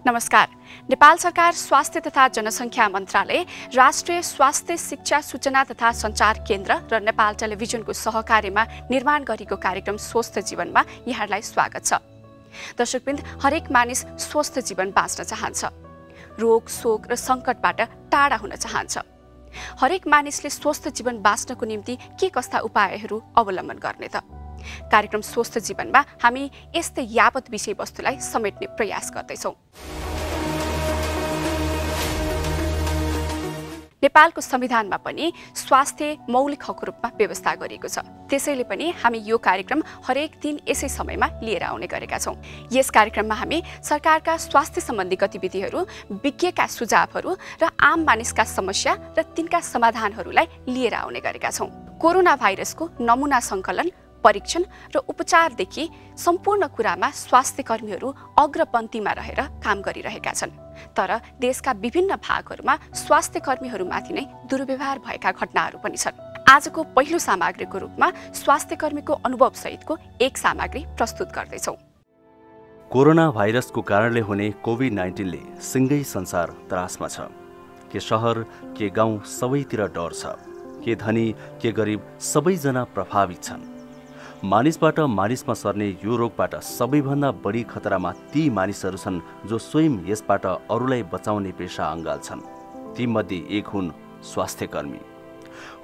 नमस्कार। नेपाल सरकार स्वास्थ्य तथा जनसङ्ख्या मन्त्रालय, राष्ट्रिय स्वास्थ्य शिक्षा सूचना तथा सञ्चार केन्द्र र नेपाल टेलिभिजनको सहकार्यमा निर्माण गरेको कार्यक्रम स्वस्थ जीवनमा यहाँलाई स्वागत छ। दर्शकवृन्द, हरेक मानिस स्वस्थ जीवन बाँच्न चाहन्छ, रोग शोक र सङ्कटबाट टाढा हुन चाहन्छ। हरेक मानिसले स्वस्थ जीवन बाँच्नको निम्ति के कस्ता उपायहरू अवलम्बन गर्ने त? कार्यक्रम स्वस्थ जीवनमा हामी यस्तै यावत विषयवस्तुलाई समेट्ने प्रयास गर्दैछौँ। नेपालको संविधानमा पनि स्वास्थ्य मौलिक हकको रूपमा व्यवस्था गरिएको छ। त्यसैले पनि हामी यो कार्यक्रम हरेक दिन यसै समयमा लिएर आउने गरेका छौँ। यस कार्यक्रममा हामी सरकारका स्वास्थ्य सम्बन्धी गतिविधिहरू, विज्ञका सुझावहरू र आम मानिसका समस्या र तिनका समाधानहरूलाई लिएर आउने गरेका छौँ। कोरोना भाइरसको नमुना सङ्कलन, परीक्षण र उपचारदेखि सम्पूर्ण कुरामा स्वास्थ्य कर्मीहरू अग्रपन्थीमा रहेर काम गरिरहेका छन्। तर देशका विभिन्न भागहरूमा स्वास्थ्य कर्मीहरूमाथि नै दुर्व्यवहार भएका घटनाहरू पनि छन्। आजको पहिलो सामग्रीको रूपमा स्वास्थ्य कर्मीको अनुभवसहितको एक सामग्री प्रस्तुत गर्दैछौँ। कोरोना भाइरसको कारणले हुने कोभिड-19ले सिङ्गै संसार त्रासमा छ। के शहर के गाउँ सबैतिर डर छ। के धनी के गरिब सबैजना प्रभावित छन्। मानिसबाट मानिसमा सर्ने यो रोगबाट सबैभन्दा बढी खतरामा ती मानिसहरू छन् जो स्वयं यसबाट अरूलाई बचाउने पेशा अँगाल्छन्। तीमध्ये एक हुन् स्वास्थ्यकर्मी।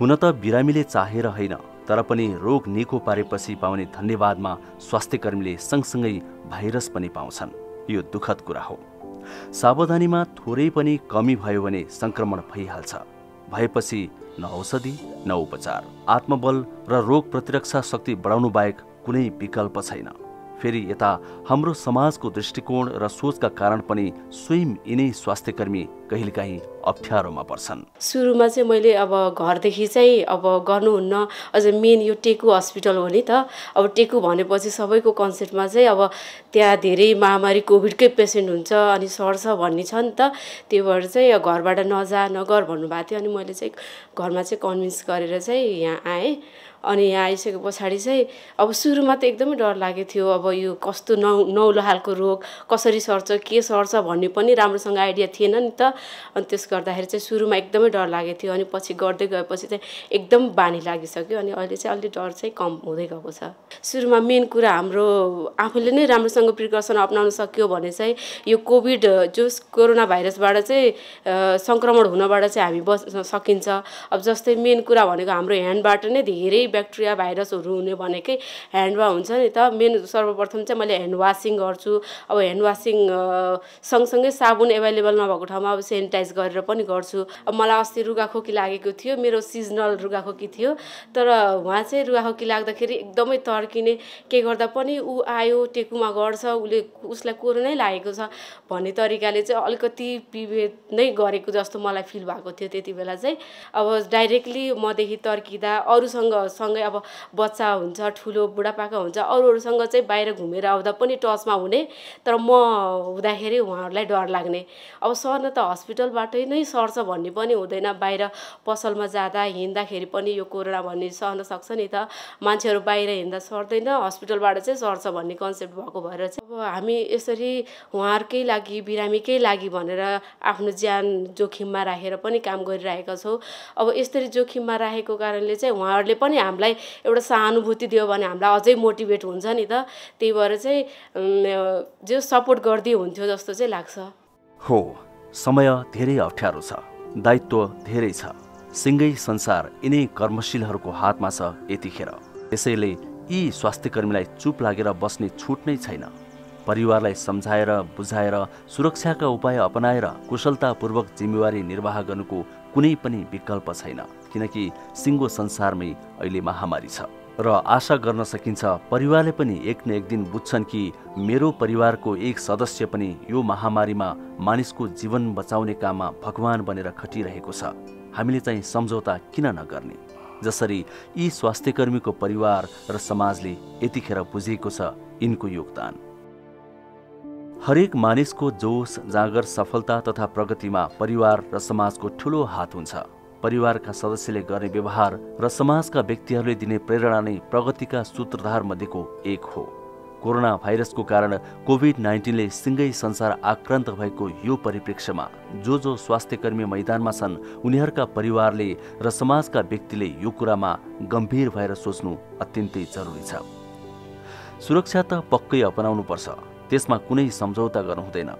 हुन त बिरामीले चाहेर होइन, तर पनि रोग निको पारेपछि पाउने धन्यवादमा स्वास्थ्यकर्मीले सँगसँगै भाइरस पनि पाउँछन्। यो दुःखद कुरा हो। सावधानीमा थोरै पनि कमी भयो भने सङ्क्रमण भइहाल्छ। भएपछि न औषधि न उपचार, आत्मबल र रोग प्रतिरक्षा शक्ति बढाउनु बाहेक कुनै विकल्प छैन। फेरि यता हाम्रो समाजको दृष्टिकोण र सोचका कारण पनि स्वयं यिनै स्वास्थ्यकर्मी कहिलेकाहीँ अप्ठ्यारोमा पर्छन्। सुरुमा चाहिँ मैले घरदेखि चाहिँ गर्नुहुन्न, अझ मेन यो टेकु हस्पिटल हो नि त। टेकु भनेपछि सबैको कन्सेप्टमा चाहिँ त्यहाँ धेरै महामारी कोभिडकै पेसेन्ट हुन्छ अनि सर्छ भन्ने छ नि त। त्यही भएर चाहिँ घरबाट नगर भन्नुभएको थियो। अनि मैले चाहिँ घरमा चाहिँ कन्भिन्स गरेर चाहिँ यहाँ आएँ। अनि यहाँ आइसके पछाडि चाहिँ सुरुमा त एकदमै डर लागेको थियो। यो कस्तो नौलो खालको रोग कसरी सर्छ, के सर्छ भन्ने पनि राम्रोसँग आइडिया थिएन नि त। अनि त्यस गर्दाखेरि चाहिँ सुरुमा एकदमै डर लागेको थियो। अनि पछि गर्दै गएपछि चाहिँ एकदम बानी लागिसक्यो। अनि अहिले चाहिँ अलि डर चाहिँ कम हुँदै गएको छ। सुरुमा मेन कुरा हाम्रो आफूले नै राम्रोसँग प्रिकसन अपनाउन सक्यो भने चाहिँ यो कोभिड जो कोरोना भाइरसबाट चाहिँ सङ्क्रमण हुनबाट चाहिँ हामी बच्न सकिन्छ। जस्तै मेन कुरा भनेको हाम्रो ह्यान्डबाट नै धेरै ब्याक्टेरिया भाइरसहरू हुने भनेकै ह्यान्डमा हुन्छ नि त। मेन सर्वप्रथम चाहिँ मैले ह्यान्ड वासिङ गर्छु। ह्यान्ड वासिङ सँगसँगै साबुन एभाइलेबल नभएको ठाउँमा सेनिटाइज गरेर पनि गर्छु। मलाई अस्ति रुगाखोकी लागेको थियो, मेरो सिजनल रुगाखोकी थियो। तर उहाँ चाहिँ रुगाखोकी लाग्दाखेरि एकदमै तर्किने, के गर्दा पनि ऊ आयो टेकुमा गर्छ, उसलाई कोरोनै लागेको छ भन्ने तरिकाले चाहिँ अलिकति विभेद नै गरेको जस्तो मलाई फिल भएको थियो। त्यति बेला चाहिँ डाइरेक्टली मदेखि तर्किँदा अरूसँग सँगै बच्चा हुन्छ, ठुलो बुढापाका हुन्छ, अरूहरूसँग चाहिँ बाहिर घुमेर आउँदा पनि टचमा हुने। तर म हुँदाखेरि उहाँहरूलाई डर लाग्ने। सर्न त हस्पिटलबाटै नै सर्छ भन्ने पनि हुँदैन। बाहिर पसलमा जाँदा हिँड्दाखेरि पनि यो कोरोना भन्ने सहन सक्छ नि त। मान्छेहरू बाहिर हिँड्दा सर्दैन, हस्पिटलबाट चाहिँ सर्छ भन्ने कन्सेप्ट भएको भएर चाहिँ हामी यसरी उहाँहरूकै लागि, बिरामीकै लागि भनेर आफ्नो ज्यान जोखिममा राखेर पनि काम गरिरहेका छौँ। यसरी जोखिममा राखेको कारणले चाहिँ उहाँहरूले पनि हामीलाई एउटा सहानुभूति दियो भने हामीलाई अझै मोटिभेट हुन्छ नि त। त्यही भएर चाहिँ जो सपोर्ट गर्दै हुन्थ्यो जस्तो चाहिँ लाग्छ। हो, समय धेरै अप्ठ्यारो छ, दायित्व धेरै छ। सिङ्गै संसार यिनै कर्मशीलहरूको हातमा छ यतिखेर। त्यसैले यी स्वास्थ्यकर्मीलाई चुप लागेर बस्ने छुट नै छैन। परिवारलाई सम्झाएर बुझाएर सुरक्षाका उपाय अपनाएर कुशलतापूर्वक जिम्मेवारी निर्वाह गर्नुको कुनै पनि विकल्प छैन। किनकि सिङ्गो संसारमै अहिले महामारी छ र आशा गर्न सकिन्छ परिवारले पनि एक न एक दिन बुझ्छन् कि मेरो परिवारको एक सदस्य पनि यो महामारीमा मानिसको जीवन बचाउने काममा भगवान बनेर खटिरहेको छ। हामीले चाहिँ सम्झौता किन नगर्ने? जसरी यी स्वास्थ्यकर्मीको परिवार र समाजले यतिखेर बुझेको छ यिनको योगदान। हरेक मानिसको जोश, जाँगर, सफलता तथा प्रगतिमा परिवार र समाजको ठुलो हात हुन्छ। परिवारका सदस्यले गर्ने व्यवहार र समाजका व्यक्तिहरूले दिने प्रेरणा नै प्रगतिका सूत्रधार मध्येको एक हो। कोरोना भाइरसको कारण कोभिड-19ले सिंगै संसार आक्रान्त भएको यो परिप्रेक्ष्यमा जो स्वास्थ्यकर्मी मैदानमा छन् उनीहरूका परिवारले र समाजका व्यक्तिले यो कुरामा गम्भीर भएर सोच्नु अत्यन्तै जरुरी छ। सुरक्षा त पक्कै अपनाउनुपर्छ, त्यसमा कुनै सम्झौता गर्नु हुँदैन,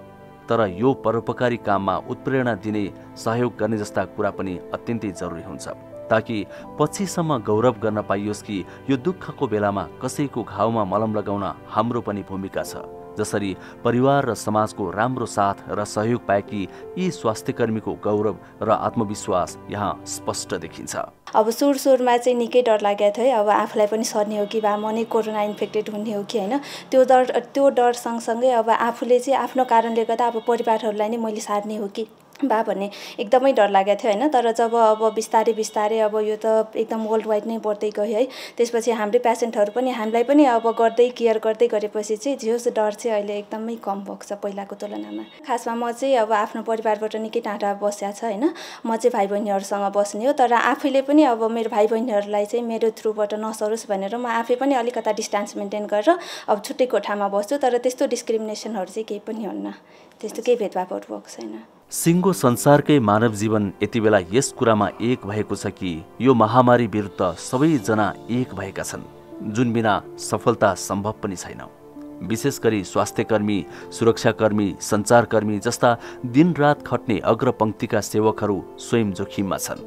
तर यो परोपकारी काममा उत्प्रेरणा दिने सहयोग गर्ने जस्ता कुरा पनि अत्यन्तै जरुरी हुन्छ, ताकि पछिसम्म गौरव गर्न पाइयोस् कि यो दुःखको बेलामा कसैको घाउमा मलम लगाउन हाम्रो पनि भूमिका छ। जसरी परिवार र समाजको राम्रो साथ र सहयोग पाएकी यी स्वास्थ्यकर्मीको गौरव र आत्मविश्वास यहाँ स्पष्ट देखिन्छ। अब सुरुमा चाहिँ निकै डर लागेको थियो, अब आफूलाई पनि सर्ने हो कि बा म नै कोरोना इन्फेक्टेड हुने हो कि होइन, त्यो डर सँगसँगै अब आफूले चाहिँ आफ्नो कारणले गर्दा अब परिवारहरूलाई नै मैले सार्ने हो कि बा भन्ने एकदमै डर लागेको थियो होइन। तर जब अब बिस्तारै अब यो त एकदम वर्ल्ड वाइड नै बढ्दै गयो है, त्यसपछि हाम्रै पेसेन्टहरू पनि हामीलाई पनि अब केयर गर्दै गरेपछि चाहिँ जो डर चाहिँ अहिले एकदमै कम भएको छ पहिलाको तुलनामा। खासमा म चाहिँ अब आफ्नो परिवारबाट निकै टाढा बसेको छ होइन, म चाहिँ भाइ बहिनीहरूसँग बस्ने हो, तर आफैले पनि अब मेरो भाइ बहिनीहरूलाई चाहिँ मेरो थ्रुबाट नसरोस् भनेर म आफै पनि अलिकता डिस्टेन्स मेन्टेन गरेर अब छुट्टै कोठामा बस्छु, तर त्यस्तो डिस्क्रिमिनेसनहरू चाहिँ केही पनि हुन्न, त्यस्तो केही भेदभावहरू भएको छैन। सिंगो संसारकै मानव जीवन यति बेला यस कुरामा एक भएको छ कि यो महामारी विरुद्ध सबैजना एक भएका छन्, जुन बिना सफलता सम्भव पनि छैन। विशेष गरी स्वास्थ्यकर्मी, सुरक्षाकर्मी, सञ्चारकर्मी जस्ता दिनरात खट्ने अग्रपङ्क्तिका सेवकहरू स्वयं जोखिममा छन्,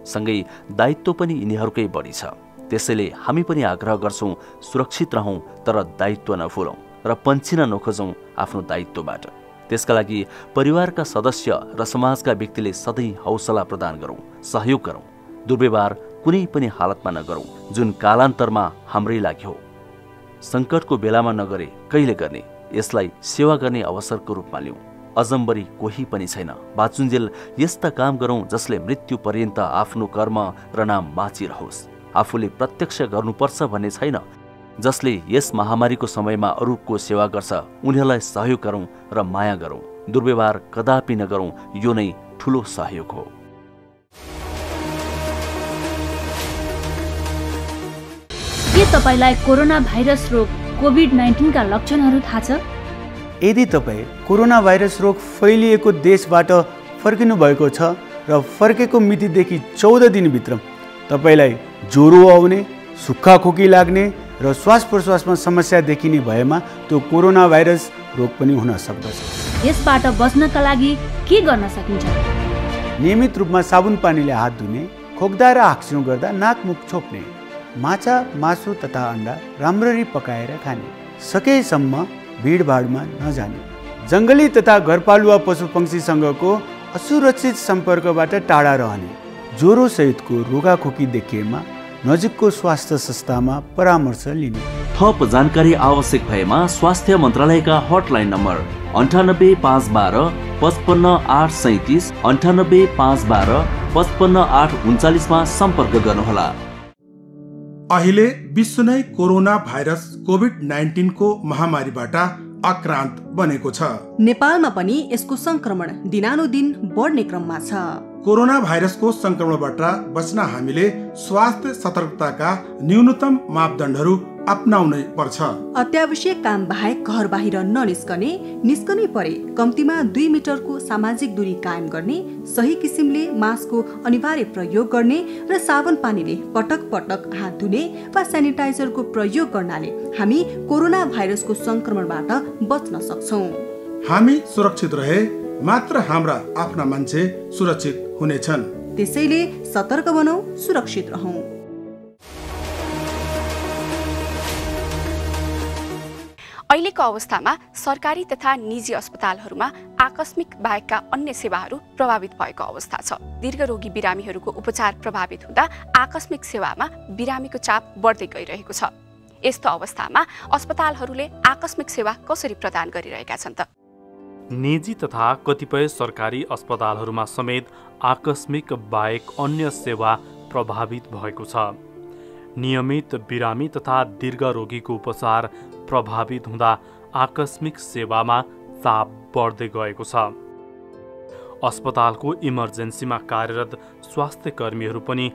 सँगै दायित्व पनि यिनीहरूकै बढी छ। त्यसैले हामी पनि आग्रह गर्छौं सुरक्षित रहौं, तर दायित्व नफुलौं र पन्छिन नखोजौं आफ्नो दायित्वबाट। त्यसका लागि परिवारका सदस्य र समाजका व्यक्तिले सधैँ हौसला प्रदान गरौं, सहयोग गरौं, दुर्व्यवहार कुनै पनि हालतमा नगरौं जुन कालान्तरमा हाम्रै लागि हो। संकटको बेलामा नगरे कहिले गर्ने, यसलाई सेवा गर्ने अवसरको रूपमा लिऊं। अजम्बरी कोही पनि छैन, बाचुन्जेल यस्ता काम गरौं जसले मृत्यु पर्यन्त आफ्नो कर्म र नाम बाँचिरहोस्। आफूले प्रत्यक्ष गर्नुपर्छ भन्ने छैन, जसले यस महामारीको समयमा अरूको सेवा गर्छ उनीहरूलाई सहयोग गरौं र माया गरौं, दुर्व्यवहार कदापि नगरौं, यो नै ठूलो सहयोग हो। के तपाईलाई कोरोना भाइरस रोग कोभिड-19 का लक्षणहरू थाहा छ? यदि तपाईँ कोरोना भाइरस रोग फैलिएको देशबाट फर्किनु भएको छ र फर्केको मितिदेखि 14 दिनभित्र तपाईलाई ज्वरो आउने, सुक्खा खोकी लाग्ने र श्वास प्रश्वासमा समस्या देखिने भएमा त्यो कोरोना भाइरस रोग पनि हुन सक्दछ। यसबाट बच्नका लागि के गर्न सकिन्छ? नियमित रूपमा साबुन पानीले हात धुने, खोक्दा र हाँक्सिनु गर्दा नाक मुख छोप्ने, माछा, मासु तथा अन्डा राम्ररी पकाएर खाने, सकेसम्म भिडभाडमा नजाने, जङ्गली तथा घरपालुवा पशुपक्षीसँगको असुरक्षित सम्पर्कबाट टाढा रहने, ज्वरो सहितको रुगाखोकी देखिएमा नजिकको स्वास्थ्य संस्थामा परामर्श लिने। थप जानकारी आवश्यक भएमा स्वास्थ्य मन्त्रालयका हटलाइन नम्बर 98 512 55 837 98 512 55 839 मा सम्पर्क गर्नुहोला। अहिले विश्व नै कोरोना भाइरस कोभिड-19 को महामारीबाट आक्रान्त बनेको छ। नेपालमा पनि यसको संक्रमण दिनानुदिन बढ्ने क्रममा छ। कोरोना भाइरसको संक्रमणबाट बच्न हामीले स्वास्थ्य सतर्कताका न्यूनतम मापदण्डहरू अपनाउनै पर्छ। अत्यावश्यक काम बाहेक घर बाहिर ननिस्कने, निस्कनै परे कम्तीमा 2 मिटरको सामाजिक दूरी कायम गर्ने, सही किसिमले मास्कको अनिवार्य प्रयोग गर्ने र साबुन पानीले पटक पटक हात धुने वा सेनिटाइजरको प्रयोग गर्नाले हामी कोरोना भाइरसको संक्रमणबाट बच्न सक्छौं। हामी सुरक्षित रहे मात्र हाम्रा आफ्ना मान्छे सुरक्षित हुनेछन्। त्यसैले सतर्क बनौं, सुरक्षित रहौं। अहिलेको अवस्थामा सरकारी तथा निजी अस्पतालहरूमा आकस्मिक बाहेकका अन्य सेवाहरू प्रभावित भएको अवस्था छ। दीर्घरोगी बिरामीहरूको उपचार प्रभावित हुँदा आकस्मिक सेवामा बिरामीको चाप बढ्दै गइरहेको छ। यस्तो अवस्थामा अस्पतालहरूले आकस्मिक सेवा कसरी प्रदान गरिरहेका छन् त? निजी तथा कतिपय सरकारी अस्पतालहरूमा समेत आकस्मिक बाहेक अन्य सेवा प्रभावित भएको छ। नियमित बिरामी तथा दीर्घ रोगीको उपचार प्रभावित हुँदा आकस्मिक सेवामा चाप बढ्दै गएको छ। अस्पतालको इमर्जेन्सीमा कार्यरत स्वास्थ्य कर्मीहरू पनि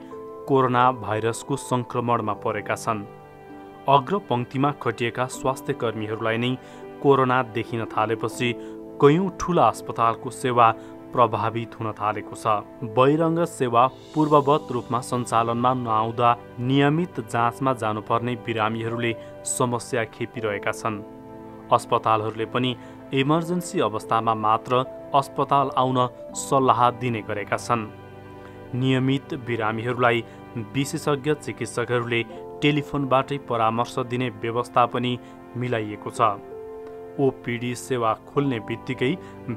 कोरोना भाइरसको संक्रमणमा परेका छन्। अग्रपङ्क्तिमा खटिएका स्वास्थ्य कर्मीहरूलाई नै कोरोना देखिन थालेपछि कयौं ठूला अस्पतालको सेवा प्रभावित हुन थालेको छ। बहिरङ्ग सेवा पूर्ववत रूपमा सञ्चालनमा नआउँदा नियमित जाँचमा जानुपर्ने बिरामीहरूले समस्या खेपिरहेका छन्। अस्पतालहरूले पनि इमर्जेन्सी अवस्थामा मात्र अस्पताल आउन सल्लाह दिने गरेका छन्। नियमित बिरामीहरूलाई विशेषज्ञ चिकित्सकहरूले टेलिफोनबाटै परामर्श दिने व्यवस्था पनि मिलाइएको छ। ओपीडी सेवा खोल्ने बित्तिकै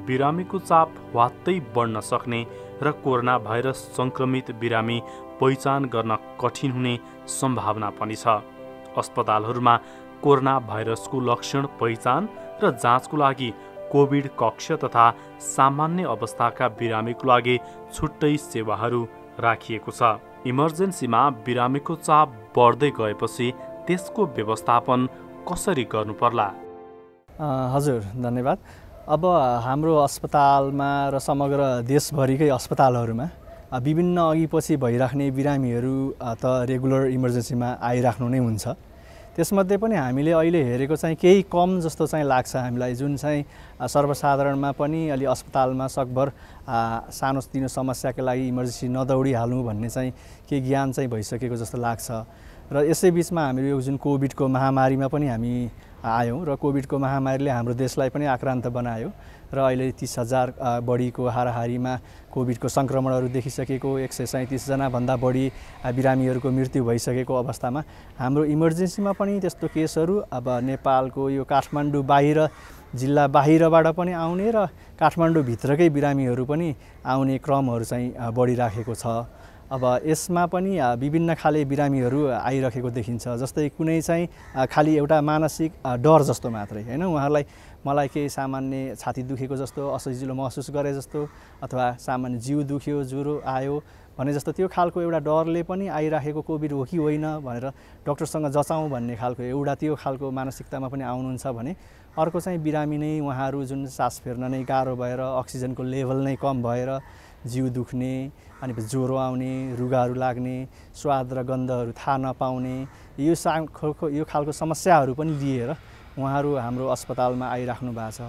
बिरामीको चाप ह्वात्तै बढ्न सक्ने र कोरोना भाइरस सङ्क्रमित बिरामी पहिचान गर्न कठिन हुने सम्भावना पनि छ। अस्पतालहरूमा कोरोना भाइरसको लक्षण पहिचान र जाँचको लागि कोभिड कक्ष तथा सामान्य अवस्थाका बिरामीको लागि छुट्टै सेवाहरू राखिएको छ। इमर्जेन्सीमा बिरामीको चाप बढ्दै गएपछि त्यसको व्यवस्थापन कसरी गर्नुपर्ला? हजुर, धन्यवाद। अब हाम्रो अस्पतालमा र समग्र देशभरिकै अस्पतालहरूमा विभिन्न अघिपछि भइराख्ने बिरामीहरू त रेगुलर इमर्जेन्सीमा आइराख्नु नै हुन्छ। त्यसमध्ये पनि हामीले अहिले हेरेको चाहिँ केही कम जस्तो चाहिँ लाग्छ हामीलाई, जुन चाहिँ सर्वसाधारणमा पनि अलि अस्पतालमा सकभर सानोतिनो समस्याको लागि इमर्जेन्सी नदौडिहाल्नु भन्ने चाहिँ केही ज्ञान चाहिँ भइसकेको जस्तो लाग्छ। र यसै बिचमा हामीले यो जुन कोभिडको महामारीमा पनि हामी आयौँ र कोभिडको महामारीले हाम्रो देशलाई पनि आक्रान्त बनायो र अहिले 30,000 बढीको हाराहारीमा कोभिडको सङ्क्रमणहरू देखिसकेको, 137 जनाभन्दा बढी बिरामीहरूको मृत्यु भइसकेको अवस्थामा हाम्रो इमर्जेन्सीमा पनि त्यस्तो केसहरू अब नेपालको यो काठमाडौँ बाहिर, जिल्ला बाहिरबाट पनि आउने र काठमाडौँभित्रकै बिरामीहरू पनि आउने क्रमहरू चाहिँ बढिराखेको छ। अब यसमा पनि विभिन्न खाले बिरामीहरू आइरहेको देखिन्छ। जस्तै कुनै चाहिँ खालि एउटा मानसिक डर जस्तो मात्रै हैन, उहाँहरूलाई मलाई केही सामान्य छाती दुखेको जस्तो, असजिलो महसुस गरे जस्तो, अथवा सामान्य जिउ दुख्यो, ज्वरो आयो भने जस्तो त्यो खालको एउटा डरले पनि आइराखेको कोभिड हो कि होइन भनेर डाक्टरसँग जचाउँ भन्ने खालको एउटा त्यो खालको मानसिकतामा पनि आउनुहुन्छ भने, अर्को चाहिँ बिरामी नै उहाँहरू जुन सास फेर्न नै गाह्रो भएर, अक्सिजनको लेभल नै कम भएर जिउ दुख्ने, अनि ज्वरो आउने, रुगाहरू लाग्ने, स्वाद र गन्धहरू थाहा नपाउने, यो खालको समस्याहरू पनि लिएर उहाँहरू हाम्रो अस्पतालमा आइराख्नु भएको छ।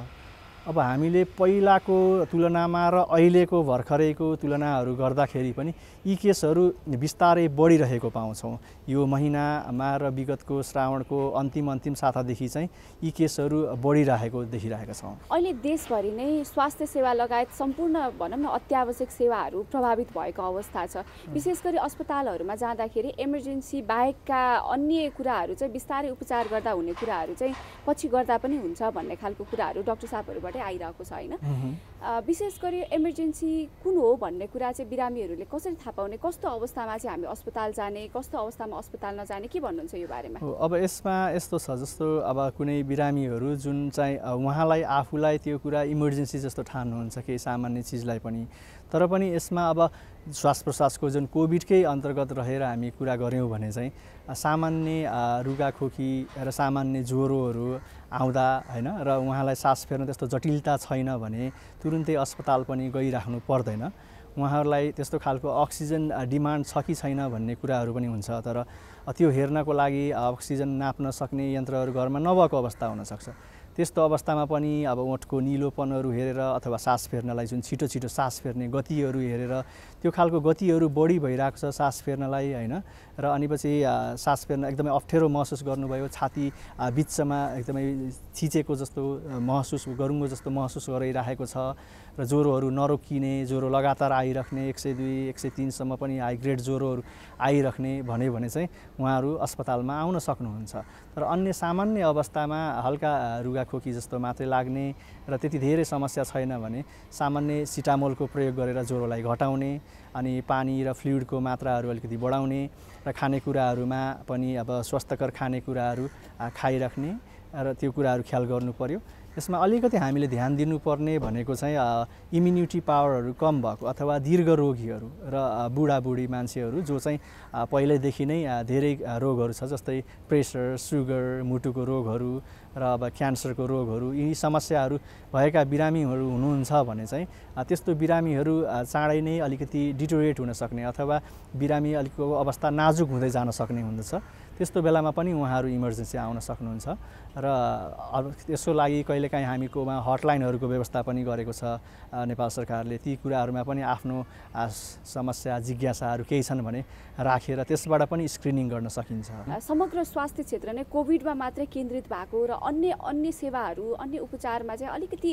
अब हामीले पहिलाको तुलनामा र अहिलेको भर्खरैको तुलनाहरू गर्दाखेरि पनि यी केसहरू बिस्तारै बढिरहेको पाउँछौँ। यो महिनामा र विगतको श्रावणको अन्तिम सातादेखि चाहिँ यी केसहरू बढिरहेको देखिरहेका छौँ। अहिले देशभरि नै स्वास्थ्य सेवा लगायत सम्पूर्ण भनौँ न अत्यावश्यक सेवाहरू प्रभावित भएको अवस्था छ। विशेष गरी अस्पतालहरूमा जाँदाखेरि इमर्जेन्सी बाहेकका अन्य कुराहरू चाहिँ बिस्तारै उपचार गर्दा हुने कुराहरू चाहिँ पछि गर्दा पनि हुन्छ भन्ने खालको कुराहरू डाक्टर साहबहरूबाटै आइरहेको छ होइन। विशेष गरी इमर्जेन्सी कुन हो भन्ने कुरा चाहिँ बिरामीहरूले कसरी थाहा पाउने, कस्तो अवस्थामा चाहिँ हामी अस्पताल जाने, कस्तो अवस्थामा अस्पताल नजाने, के भन्नुहुन्छ यो बारेमा? अब यसमा यस्तो छ, जस्तो अब कुनै बिरामीहरू जुन चाहिँ उहाँलाई आफूलाई त्यो कुरा इमर्जेन्सी जस्तो ठान्नुहुन्छ केही सामान्य चिजलाई पनि, तर पनि यसमा अब श्वास प्रश्वासको जुन कोभिडकै अन्तर्गत रहेर हामी कुरा गऱ्यौँ भने चाहिँ सामान्य रुगाखोकी र सामान्य ज्वरोहरू आउँदा होइन र उहाँलाई सास फेर्न त्यस्तो जटिलता छैन भने तुरुन्तै अस्पताल पनि गइराख्नु पर्दैन। उहाँहरूलाई त्यस्तो खालको अक्सिजन डिमान्ड छ कि छैन भन्ने कुराहरू पनि हुन्छ, तर त्यो हेर्नको लागि अक्सिजन नाप्न सक्ने यन्त्रहरू घरमा नभएको अवस्था हुनसक्छ। त्यस्तो अवस्थामा पनि अब ओठको निलोपनहरू हेरेर अथवा सास फेर्नलाई जुन छिटो सास फेर्ने गतिहरू हेरेर त्यो खालको गतिहरू बढी भइरहेको छ सास फेर्नलाई होइन, र अनि पछि सास फेर्न एकदमै अप्ठ्यारो महसुस गर्नुभयो, छाती बिचमा एकदमै थिचेको जस्तो महसुस, गरुङ्गो जस्तो महसुस गरिरहेको छ, र ज्वरोहरू नरोकिने, ज्वरो लगातार आइराख्ने, 102, 103 सम्म पनि हाई ग्रेड ज्वरोहरू आइराख्ने भन्यो भने चाहिँ उहाँहरू अस्पतालमा आउन सक्नुहुन्छ। तर अन्य सामान्य अवस्थामा हल्का रुगाखोकी जस्तो मात्रै लाग्ने र त्यति धेरै समस्या छैन भने सामान्य सिटामोलको प्रयोग गरेर ज्वरोलाई घटाउने, अनि पानी र फ्लुइडको मात्राहरू अलिकति बढाउने, र खानेकुराहरूमा पनि अब स्वस्थकर खानेकुराहरू खाइराख्ने र त्यो कुराहरू ख्याल गर्नु पर्यो। यसमा अलिकति हामीले ध्यान दिनुपर्ने भनेको चाहिँ इम्युनिटी पावरहरू कम भएको अथवा दीर्घ रोगीहरू र बुढाबुढी मान्छेहरू जो चाहिँ पहिल्यैदेखि नै धेरै रोगहरू छ, जस्तै प्रेसर, सुगर, मुटुको रोगहरू र अब क्यान्सरको रोगहरू, यी समस्याहरू भएका बिरामीहरू हुनुहुन्छ भने चाहिँ त्यस्तो बिरामीहरू चाँडै नै अलिकति डिटोरिएट हुन सक्ने अथवा बिरामी अलिकति अवस्था नाजुक हुँदै जान सक्ने हुँदछ। त्यस्तो बेलामा पनि उहाँहरू इमर्जेन्सी आउन सक्नुहुन्छ र त्यसको लागि कहिलेकाहीँ हामीकोमा हटलाइनहरूको व्यवस्था पनि गरेको छ नेपाल सरकारले। ती कुराहरूमा पनि आफ्नो समस्या जिज्ञासाहरू केही छन् भने राखेर त्यसबाट पनि स्क्रिनिङ गर्न सकिन्छ। समग्र स्वास्थ्य क्षेत्र नै कोभिडमा मात्रै केन्द्रित भएको र अन्य सेवाहरू अन्य उपचारमा चाहिँ अलिकति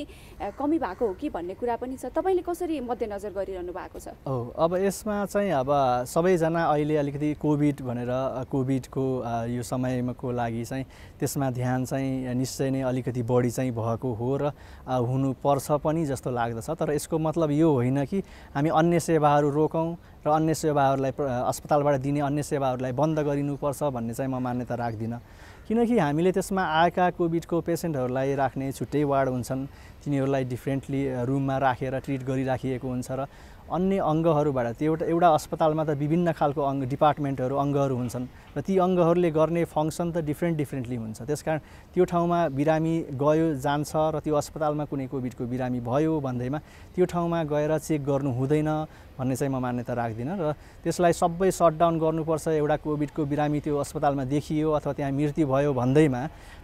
कमी भएको हो कि भन्ने कुरा पनि छ। तपाईँले कसरी मध्यनजर गरिरहनु भएको छ? अब यसमा चाहिँ अब सबैजना अहिले अलिकति कोभिड भनेर कोभिडको यो समयको लागि चाहिँ त्यसमा ध्यान चाहिँ निश्चय नै अलिकति बढी चाहिँ भएको हो र हुनुपर्छ पनि जस्तो लाग्दछ। तर यसको मतलब यो होइन कि हामी अन्य सेवाहरू रोकौँ र अन्य सेवाहरूलाई अस्पतालबाट दिने अन्य सेवाहरूलाई बन्द गरिनुपर्छ भन्ने चाहिँ म मान्यता राख्दिनँ। किनकि हामीले त्यसमा आएका कोभिडको पेसेन्टहरूलाई राख्ने छुट्टै वार्ड हुन्छन्, तिनीहरूलाई डिफ्रेन्टली रुममा राखेर ट्रिट गरिराखिएको हुन्छ र अन्य अङ्गहरूबाट त्यो एउटा अस्पतालमा त विभिन्न खालको डिपार्टमेन्टहरू अङ्गहरू हुन्छन् र ती अङ्गहरूले गर्ने फङ्सन त डिफ्रेन्टली हुन्छ। त्यसकारण त्यो ठाउँमा बिरामी गयो जान्छ र त्यो अस्पतालमा कुनै कोभिडको बिरामी भयो भन्दैमा त्यो ठाउँमा गएर चेक गर्नु हुँदैन भन्ने चाहिँ म मान्यता राख्दिनँ र त्यसलाई सबै सटडाउन गर्नुपर्छ। एउटा कोभिडको बिरामी त्यो अस्पतालमा देखियो अथवा त्यहाँ मृत्यु भयो भन्दैमा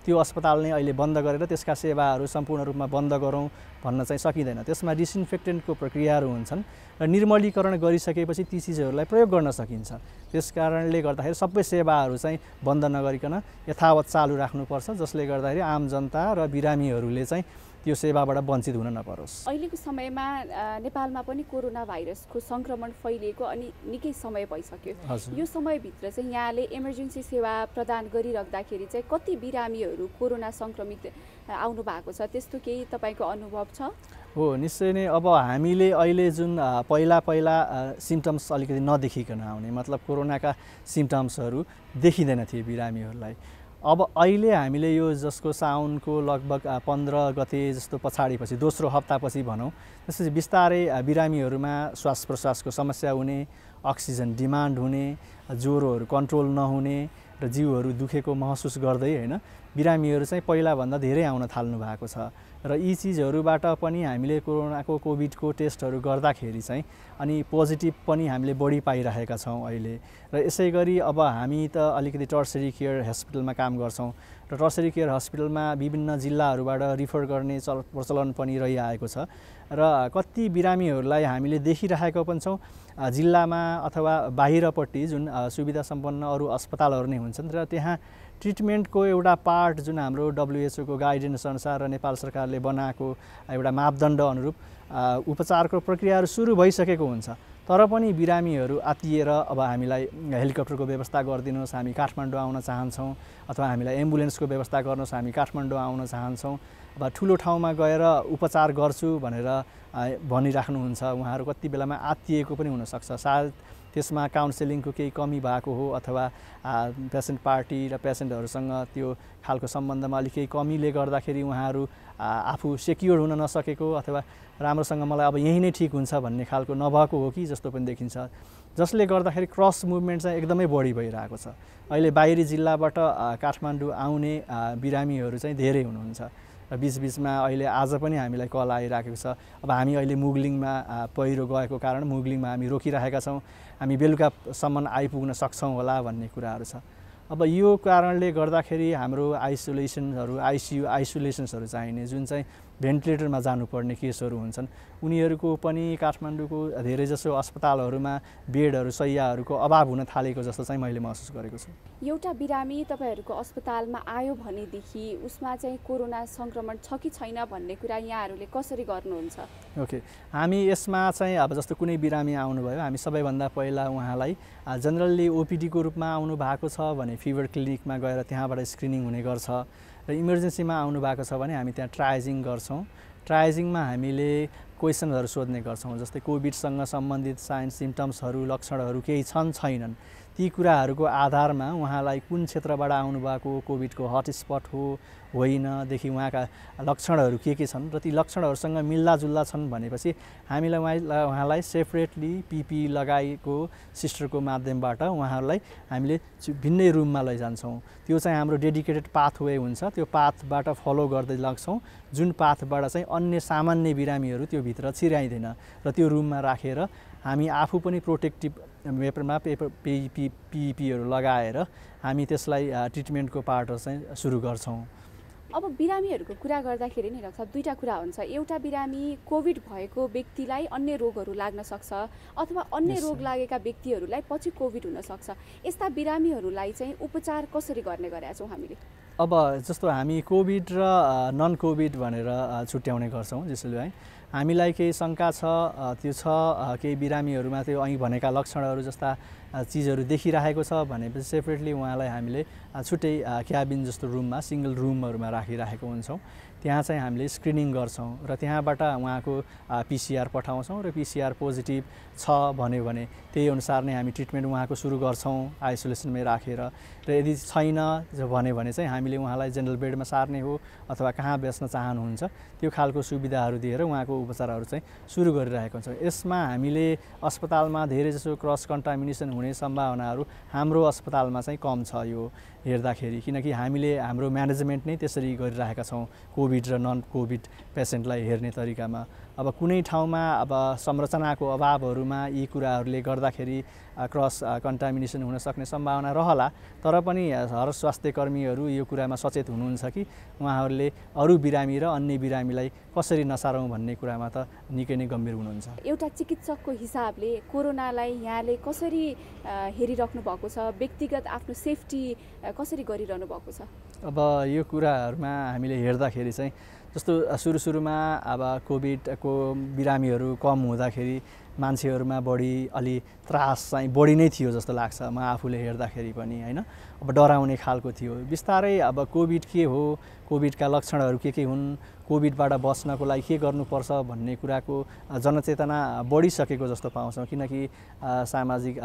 त्यो अस्पताल नै अहिले बन्द गरेर त्यसका सेवाहरू सम्पूर्ण रूपमा बन्द गरौँ भन्न चाहिँ सकिँदैन। त्यसमा डिसइन्फेक्टेन्टको प्रक्रियाहरू हुन्छन् र निर्मलीकरण गरिसकेपछि ती चिजहरूलाई प्रयोग गर्न सकिन्छ। त्यसकारणले गर्दाखेरि सबै सेवाहरू चाहिँ बन्द नगरिकन यथावत चालु राख्नुपर्छ, जसले गर्दाखेरि आम जनता र बिरामीहरूले चाहिँ त्यो सेवाबाट वञ्चित हुन नपरोस्। अहिलेको समयमा नेपालमा पनि कोरोना भाइरसको सङ्क्रमण फैलिएको अनि निकै समय भइसक्यो। यो समयभित्र चाहिँ यहाँले इमर्जेन्सी सेवा प्रदान गरिराख्दाखेरि चाहिँ कति बिरामीहरू कोरोना सङ्क्रमित आउनु भएको छ, त्यस्तो केही तपाईँको अनुभव छ? हो, निश्चय नै। अब हामीले अहिले जुन पहिला सिम्टम्स अलिकति नदेखिकन आउने, मतलब कोरोनाका सिम्टम्सहरू देखिँदैन थिए बिरामीहरूलाई। अब अहिले हामीले यो जसको साउनको लगभग 15 गते जस्तो पछाडिपछि दोस्रो हप्तापछि भनौँ, त्यसपछि बिस्तारै बिरामीहरूमा श्वास प्रश्वासको समस्या हुने, अक्सिजन डिमान्ड हुने, ज्वरोहरू कन्ट्रोल नहुने र जिउहरू दुखेको महसुस गर्दै होइन बिरामीहरू चाहिँ पहिलाभन्दा धेरै आउन थाल्नु भएको छ। र यी चिजहरूबाट पनि हामीले कोभिडको टेस्टहरू गर्दाखेरि चाहिँ अनि पोजिटिभ पनि हामीले बढी पाइरहेका छौँ अहिले। र यसै गरी अब हामी त अलिकति टर्सरी केयर हस्पिटलमा काम गर्छौँ र टर्सरी केयर हस्पिटलमा विभिन्न जिल्लाहरूबाट रिफर गर्ने प्रचलन पनि रहिआएको छ र कति बिरामीहरूलाई हामीले देखिरहेको पनि छौँ जिल्लामा अथवा बाहिरपट्टि जुन सुविधा सम्पन्न अरू अस्पतालहरू नै हुन्छन् र त्यहाँ ट्रिटमेन्टको एउटा पार्ट जुन हाम्रो WHO को गाइडेन्स अनुसार र नेपाल सरकारले बनाएको एउटा मापदण्ड अनुरूप उपचारको प्रक्रियाहरू सुरु भइसकेको हुन्छ। तर पनि बिरामीहरू आत्तिएर अब हामीलाई हेलिकप्टरको व्यवस्था गरिदिनुहोस्, हामी काठमाडौँ आउन चाहन्छौँ, अथवा हामीलाई एम्बुलेन्सको व्यवस्था गर्नुहोस्, हामी काठमाडौँ आउन चाहन्छौँ, अब ठुलो ठाउँमा गएर उपचार गर्छु भनेर भनिराख्नुहुन्छ। उहाँहरू कति बेलामा आत्तिएको पनि हुनसक्छ। सायद त्यसमा काउन्सेलिङको केही कमी भएको हो अथवा पेसेन्ट पार्टी र पेसेन्टहरूसँग त्यो खालको सम्बन्धमा अलिक केही कमीले गर्दाखेरि उहाँहरू आफू सेक्योर हुन नसकेको अथवा राम्रोसँग मलाई अब यही नै ठिक हुन्छ भन्ने खालको नभएको हो कि जस्तो पनि देखिन्छ, जसले गर्दाखेरि क्रस मुभमेन्ट चाहिँ एकदमै बढी भइरहेको छ। अहिले बाहिरी जिल्लाबाट काठमाडौँ आउने बिरामीहरू चाहिँ धेरै हुनुहुन्छ र बिचबिचमा अहिले आज पनि हामीलाई कल आइरहेको छ। अब हामी अहिले मुगलिङमा पहिरो गएको कारण मुगलिङमा हामी रोकिरहेका छौँ, हामी बेलुकासम्म आइपुग्न सक्छौँ होला भन्ने कुराहरू छ। अब यो कारणले गर्दाखेरि हाम्रो आइसोलेसनहरू आइसोलेसन्सहरू चाहिने जुन चाहिँ भेन्टिलेटरमा जानुपर्ने केसहरू हुन्छन् उनीहरूको पनि काठमाडौँको धेरैजसो अस्पतालहरूमा बेडहरू शैय्याहरूको अभाव हुन थालेको जस्तो चाहिँ मैले महसुस गरेको छु। एउटा बिरामी तपाईँहरूको अस्पतालमा आयो भनेदेखि उसमा चाहिँ कोरोना सङ्क्रमण छ कि छैन भन्ने कुरा यहाँहरूले कसरी गर्नुहुन्छ? ओके, हामी यसमा चाहिँ अब जस्तो कुनै बिरामी आउनुभयो, हामी सबैभन्दा पहिला उहाँलाई जनरल्ली ओपिडीको रूपमा आउनु भएको छ भने फिभर क्लिनिकमा गएर त्यहाँबाट स्क्रिनिङ हुने गर्छ र इमर्जेन्सीमा आउनु भएको छ भने हामी त्यहाँ ट्रायजिङ गर्छौँ। ट्रायजिङमा हामीले क्वेसनहरू सोध्ने गर्छौँ, जस्तै कोभिडसँग सम्बन्धित साइन सिम्टम्सहरू लक्षणहरू केही छन् छैनन्, ती कुराहरूको आधारमा उहाँलाई कुन क्षेत्रबाट आउनुभएको, कोभिडको हटस्पट हो होइनदेखि उहाँका लक्षणहरू के छन् र ती लक्षणहरूसँग मिल्दाजुल्दा छन् भनेपछि हामीलाई उहाँलाई सेपरेटली पिपी लगाएको सिस्टरको माध्यमबाट उहाँहरूलाई हामीले भिन्नै रुममा लैजान्छौँ। त्यो चाहिँ हाम्रो डेडिकेटेड पाथवे हुन्छ, त्यो पाथबाट फलो गर्दै लाग्छौँ, जुन पाथबाट चाहिँ अन्य सामान्य बिरामीहरू त्यो भित्र छिराइँदैन र त्यो रुममा राखेर हामी आफू पनि प्रोटेक्टिभ पेपरमा पिपिईहरू लगाएर हामी त्यसलाई ट्रिटमेन्टको पार्टहरू चाहिँ सुरु गर्छौँ। अब बिरामीहरूको कुरा गर्दाखेरि नि डाक्टर साहब दुईवटा कुरा हुन्छ। एउटा बिरामी कोभिड भएको व्यक्तिलाई अन्य रोगहरू लाग्न सक्छ अथवा अन्य रोग लागेका व्यक्तिहरूलाई पछि कोभिड हुन सक्छ। यस्ता बिरामीहरूलाई चाहिँ उपचार कसरी गर्ने गरेका छौँ हामीले? अब जस्तो हामी कोभिड र नन कोभिड भनेर छुट्याउने गर्छौँ। जसले है हामीलाई केही शङ्का छ, त्यो छ केही बिरामीहरूमा त्यो अघि भनेका लक्षणहरू जस्ता चिजहरू देखिरहेको छ भनेपछि सेपरेटली उहाँलाई हामीले छुट्टै क्याबिन जस्तो रुममा सिङ्गल रुमहरूमा राखिरहेको हुन्छौँ। त्यहाँ चाहिँ हामीले स्क्रिनिङ गर्छौँ र त्यहाँबाट उहाँको पिसिआर पठाउँछौँ र पिसिआर पोजिटिभ छ भन्यो भने त्यही अनुसार नै हामी ट्रिटमेन्ट उहाँको सुरु गर्छौँ आइसोलेसनमै राखेर। र यदि छैन भन्यो भने चाहिँ हामीले उहाँलाई जेनरल बेडमा सार्ने हो अथवा कहाँ बस्न चाहनुहुन्छ त्यो खालको सुविधाहरू दिएर उहाँको उपचारहरू चाहिँ सुरु गरिरहेको हुन्छौँ। यसमा हामीले अस्पतालमा धेरैजसो क्रस कन्टामिनेसन हुने सम्भावनाहरू हाम्रो अस्पतालमा चाहिँ कम छ यो हेर्दाखेरि, किनकि हामीले हाम्रो म्यानेजमेन्ट नै त्यसरी गरिरहेका छौँ कोभिड र नन कोभिड पेसेन्टलाई हेर्ने तरिकामा। अब कुनै ठाउँमा अब संरचनाको अभावहरूमा यी कुराहरूले गर्दाखेरि क्रस कन्टामिनेसन हुन सक्ने सम्भावना रहला, तर पनि हर स्वास्थ्य कर्मीहरू यो कुरामा सचेत हुनुहुन्छ कि उहाँहरूले अरू बिरामी र अन्य बिरामीलाई कसरी नसारौँ भन्ने कुरामा त निकै नै गम्भीर हुनुहुन्छ। एउटा चिकित्सकको हिसाबले कोरोनालाई यहाँले कसरी हेरिराख्नु भएको छ, व्यक्तिगत आफ्नो सेफ्टी कसरी गरिरहनु भएको छ? अब यो कुराहरूमा हामीले हेर्दाखेरि चाहिँ जस्तो सुरुमा अब कोभिडको बिरामीहरू कम हुँदाखेरि मान्छेहरूमा बढी अलि त्रास चाहिँ बढी नै थियो जस्तो लाग्छ म आफूले हेर्दाखेरि पनि हैन। अब डराउने खालको थियो। बिस्तारै अब कोभिड के हो, कोभिडका लक्षणहरू के हुन्, कोभिडबाट बच्नको लागि के गर्नुपर्छ भन्ने कुराको जनचेतना बढिसकेको जस्तो पाउँछौँ, किनकि सामाजिक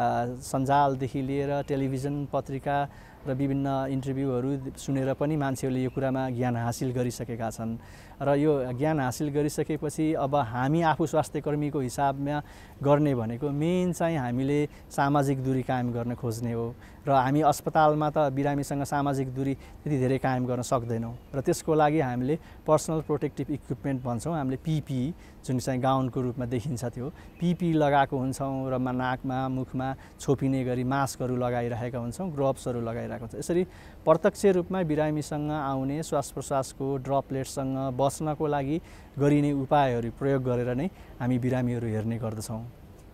सञ्जालदेखि लिएर टेलिभिजन, पत्रिका र विभिन्न इन्टरभ्यूहरू सुनेर पनि मान्छेहरूले यो कुरामा ज्ञान हासिल गरिसकेका छन्। र यो ज्ञान हासिल गरिसकेपछि अब हामी आफू स्वास्थ्यकर्मीको हिसाबमा गर्ने भनेको मेन चाहिँ हामीले सामाजिक दूरी कायम गर्न खोज्ने हो। र हामी अस्पतालमा त बिरामीसँग सामाजिक दूरी त्यति धेरै कायम गर्न सक्दैनौँ र त्यसको लागि हामीले पर्सनल प्रोटेक्टिभ इक्विपमेन्ट भन्छौँ हामीले, पिपिई जुन चाहिँ गाउनको रूपमा देखिन्छ त्यो पिपिई लगाएको हुन्छौँ र नाकमा मुखमा छोपिने गरी मास्कहरू लगाइरहेका हुन्छौँ, ग्लोभ्सहरू लगाइरहेको हुन्छ। यसरी प्रत्यक्ष रूपमा बिरामीसँग आउने श्वास प्रश्वासको ड्रपलेटसँग बच्नको लागि गरिने उपायहरू प्रयोग गरेर नै हामी बिरामीहरू हेर्ने गर्दछौँ।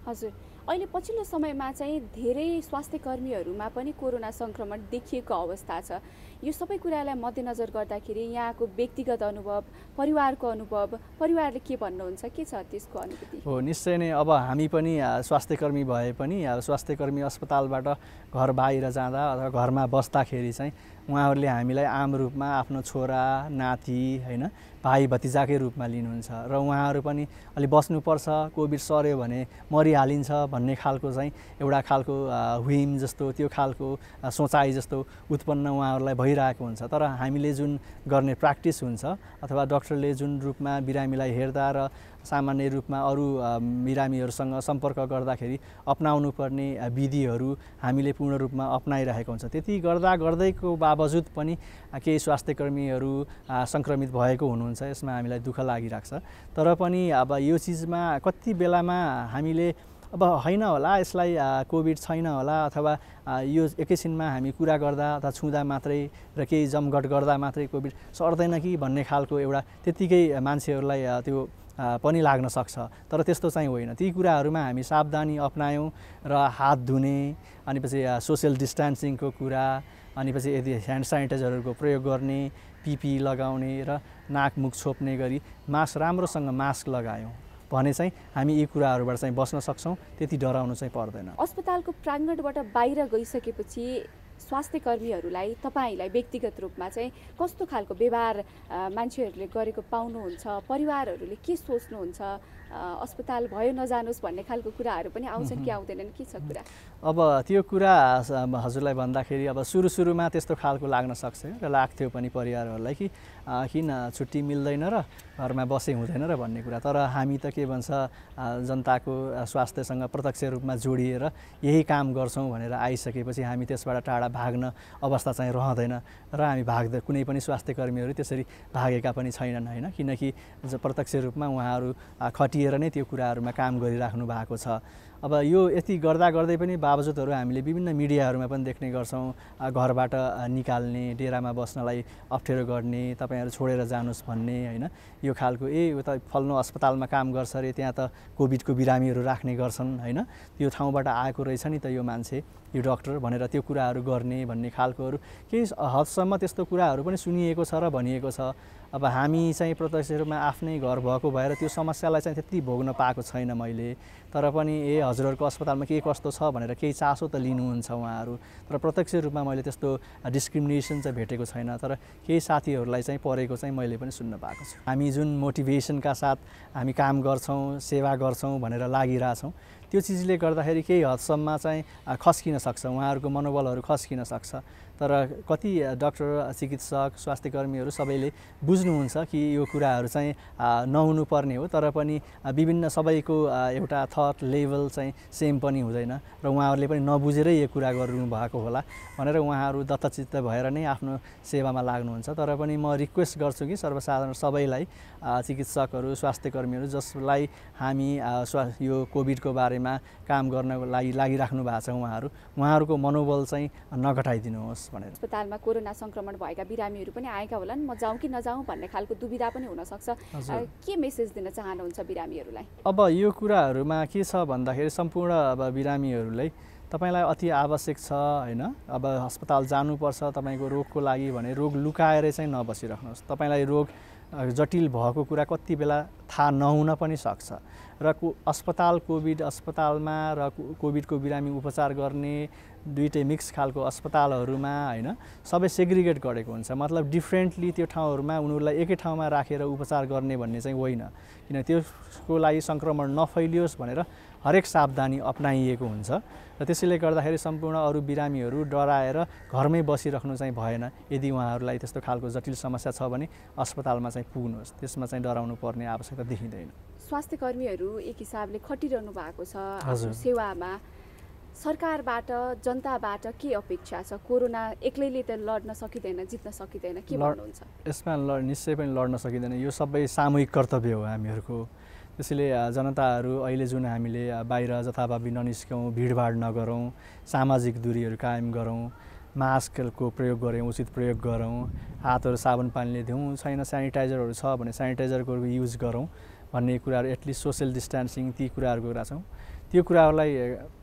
हजुर, अहिले पछिल्लो समयमा चाहिँ धेरै स्वास्थ्य कर्मीहरूमा पनि कोरोना सङ्क्रमण देखिएको अवस्था छ। यो सबै कुरालाई मध्यनजर गर्दाखेरि यहाँको व्यक्तिगत अनुभव, परिवारको अनुभव, परिवारले के भन्नुहुन्छ, के छ त्यसको अनुभूति? हो, निश्चय नै। अब हामी पनि स्वास्थ्यकर्मी भए पनि स्वास्थ्यकर्मी अस्पतालबाट घर बाहिर जाँदा अथवा घरमा बस्दाखेरि चाहिँ उहाँहरूले हामीलाई आम रूपमा आफ्नो छोरा नाति हैन भाइ भतिजाकै रूपमा लिनुहुन्छ र उहाँहरू पनि अलि बस्नुपर्छ, कोभिड सर्यो भने मरिहालिन्छ भन्ने खालको चाहिँ एउटा खालको व्हिम जस्तो त्यो खालको सोचाइ जस्तो उत्पन्न उहाँहरूलाई भइरहेको हुन्छ। तर हामीले जुन गर्ने प्र्याक्टिस हुन्छ अथवा डाक्टरले जुन रूपमा बिरामीलाई हेर्दा र सामान्य रूपमा अरू बिरामीहरूसँग सम्पर्क गर्दाखेरि अपनाउनु पर्ने विधिहरू हामीले पूर्ण रूपमा अपनाइरहेको हुन्छ। त्यति गर्दैको बावजुद पनि केही स्वास्थ्यकर्मीहरू सङ्क्रमित भएको हुनुहुन्छ, यसमा हामीलाई दुःख लागिरहेको छ। तर पनि अब यो चिजमा कति बेलामा हामीले अब होइन होला यसलाई कोभिड छैन होला अथवा यो एकैछिनमा हामी कुरा गर्दा अथवा छुँदा मात्रै र केही जमघट गर्दा मात्रै कोभिड सर्दैन कि भन्ने खालको एउटा त्यत्तिकै मान्छेहरूलाई त्यो पनि लाग्न सक्छ। तर त्यस्तो चाहिँ होइन। ती कुराहरूमा हामी सावधानी अपनायौँ र हात धुने, अनि पछि सोसियल डिस्टेन्सिङको कुरा, अनि पछि यदि ह्यान्ड सेनिटाइजरहरूको प्रयोग गर्ने, पिपिई लगाउने र नाक मुख छोप्ने गरी राम्रोसँग मास्क लगायौँ भने चाहिँ हामी यी कुराहरूबाट चाहिँ बस्न सक्छौँ, त्यति डराउनु चाहिँ पर्दैन। अस्पतालको प्राङ्गणबाट बाहिर गइसकेपछि स्वास्थ्य कर्मीहरूलाई तपाईँलाई व्यक्तिगत रूपमा चाहिँ कस्तो खालको व्यवहार मान्छेहरूले गरेको पाउनुहुन्छ, परिवारहरूले के सोच्नुहुन्छ, अस्पताल भयो नजानुहोस् भन्ने खालको कुराहरू पनि आउँछन् कि आउँदैनन्, के छ कुरा? अब त्यो कुरा हजुरलाई भन्दाखेरि अब सुरुमा त्यस्तो खालको लाग्न सक्छ र लाग्थ्यो पनि परिवारहरूलाई कि किन छुट्टी मिल्दैन र घरमा बसे हुँदैन र भन्ने कुरा। तर हामी त के भन्छ जनताको स्वास्थ्यसँग प्रत्यक्ष रूपमा जोडिएर यही काम गर्छौँ भनेर आइसकेपछि हामी त्यसबाट टाढा भाग्न अवस्था चाहिँ रहँदैन र हामी कुनै पनि स्वास्थ्य कर्मीहरू त्यसरी भागेका पनि छैनन् हैन, किनकि प्रत्यक्ष रूपमा उहाँहरू खटिएर लिएर नै त्यो कुराहरूमा काम गरिराख्नु भएको छ। अब यो यति गर्दा गर्दै पनि बावजुदहरू हामीले विभिन्न मिडियाहरूमा पनि देख्ने गर्छौँ, घरबाट निकाल्ने, डेरामा बस्नलाई अप्ठ्यारो गर्ने, तपाईँहरू छोडेर जानुहोस् भन्ने, होइन, यो खालको यो त फल्नु अस्पतालमा काम गर्छ अरे, त्यहाँ त कोभिडको बिरामीहरू राख्ने गर्छन्, होइन, त्यो ठाउँबाट आएको रहेछ नि त यो मान्छे, यो डक्टर भनेर त्यो कुराहरू गर्ने भन्ने खालकोहरू केही हदसम्म त्यस्तो कुराहरू पनि सुनिएको छ र भनिएको छ। अब हामी चाहिँ प्रत्यक्ष रूपमा आफ्नै घर भएको भएर त्यो समस्यालाई चाहिँ त्यति भोग्न पाएको छैन मैले, तर पनि हजुरहरूको अस्पतालमा के कस्तो छ भनेर केही चासो त लिनुहुन्छ उहाँहरू, तर प्रत्यक्ष रूपमा मैले त्यस्तो डिस्क्रिमिनेसन चाहिँ भेटेको छैन, तर केही साथीहरूलाई चाहिँ परेको चाहिँ मैले पनि सुन्न पाएको छु। हामी जुन मोटिभेसनका साथ हामी काम गर्छौँ, सेवा गर्छौँ भनेर लागिरहेछौँ, त्यो चिजले गर्दाखेरि केही हदसम्म चाहिँ खस्किन सक्छ, उहाँहरूको मनोबलहरू खस्किन सक्छ। तर कति डाक्टर, चिकित्सक, स्वास्थ्य कर्मीहरू सबैले बुझ्नुहुन्छ कि यो कुराहरू चाहिँ नहुनुपर्ने हो, तर पनि विभिन्न सबैको एउटा थट लेभल चाहिँ सेम पनि हुँदैन र उहाँहरूले पनि नबुझेरै यो कुरा गर्नु भएको होला भनेर उहाँहरू दत्तचित्त भएर नै आफ्नो सेवामा लाग्नुहुन्छ। तर पनि म रिक्वेस्ट गर्छु कि सर्वसाधारण सबैलाई, चिकित्सकहरू, स्वास्थ्य कर्मीहरू जसलाई हामी यो कोभिडको बारेमा काम गर्नको लागि लागिराख्नु भएको छ, उहाँहरूको मनोबल चाहिँ नघटाइदिनुहोस् भनेर। अस्पतालमा कोरोना संक्रमण भएका बिरामीहरू पनि आएका होलान्, म जाउँ कि नजाउँ भन्ने खालको दुविधा पनि हुनसक्छ, के मेसेज दिन चाहनुहुन्छ बिरामीहरूलाई? अब यो कुराहरूमा के छ भन्दाखेरि सम्पूर्ण अब बिरामीहरूलाई तपाईँलाई अति आवश्यक छ, होइन, अब अस्पताल जानुपर्छ तपाईँको रोगको लागि भने रोग लुकाएर चाहिँ नबसिराख्नुहोस्। तपाईँलाई रोग जटिल भएको कुरा कति बेला थाहा नहुन पनि सक्छ र कोभिड अस्पतालमा र कोभिडको बिरामी उपचार गर्ने दुईटै मिक्स खालको अस्पतालहरूमा, होइन, सबै सेग्रिगेट गरेको हुन्छ, मतलब डिफ्रेन्टली त्यो ठाउँहरूमा उनीहरूलाई एकै ठाउँमा राखेर उपचार गर्ने भन्ने चाहिँ होइन, किन त्यसको लागि सङ्क्रमण नफैलियोस् भनेर हरेक सावधानी अपनाइएको हुन्छ र त्यसैले गर्दाखेरि सम्पूर्ण अरू बिरामीहरू डराएर घरमै बसिराख्नु चाहिँ भएन। यदि उहाँहरूलाई त्यस्तो खालको जटिल समस्या छ भने अस्पतालमा चाहिँ पुग्नुहोस्, त्यसमा चाहिँ डराउनु पर्ने आवश्यकता देखिँदैन। स्वास्थ्य कर्मीहरू एक हिसाबले खटिरहनु भएको छ आफ्नो सेवामा, सरकारबाट, जनताबाट के अपेक्षा छ? कोरोना एक्लैले त लड्न सकिँदैन, जित्न सकिँदैन, के भन्नुहुन्छ? यसमा निश्चय पनि लड्न सकिँदैन, यो सबै सामूहिक कर्तव्य हो हामीहरूको। त्यसैले जनताहरू अहिले जुन हामीले बाहिर जथाभावी ननिस्कौँ, भिडभाड नगरौँ, सामाजिक दूरीहरू कायम गरौँ, मास्कको प्रयोग गऱ्यौँ, उचित प्रयोग गरौँ, हातहरू साबुन पानीले धुउँ, छैन सेनिटाइजरहरू छ भने सेनिटाइजरको युज गरौँ भन्ने कुराहरू, एटलिस्ट सोसियल डिस्टेन्सिङ, ती कुराहरू कुरा छौँ। त्यो कुराहरूलाई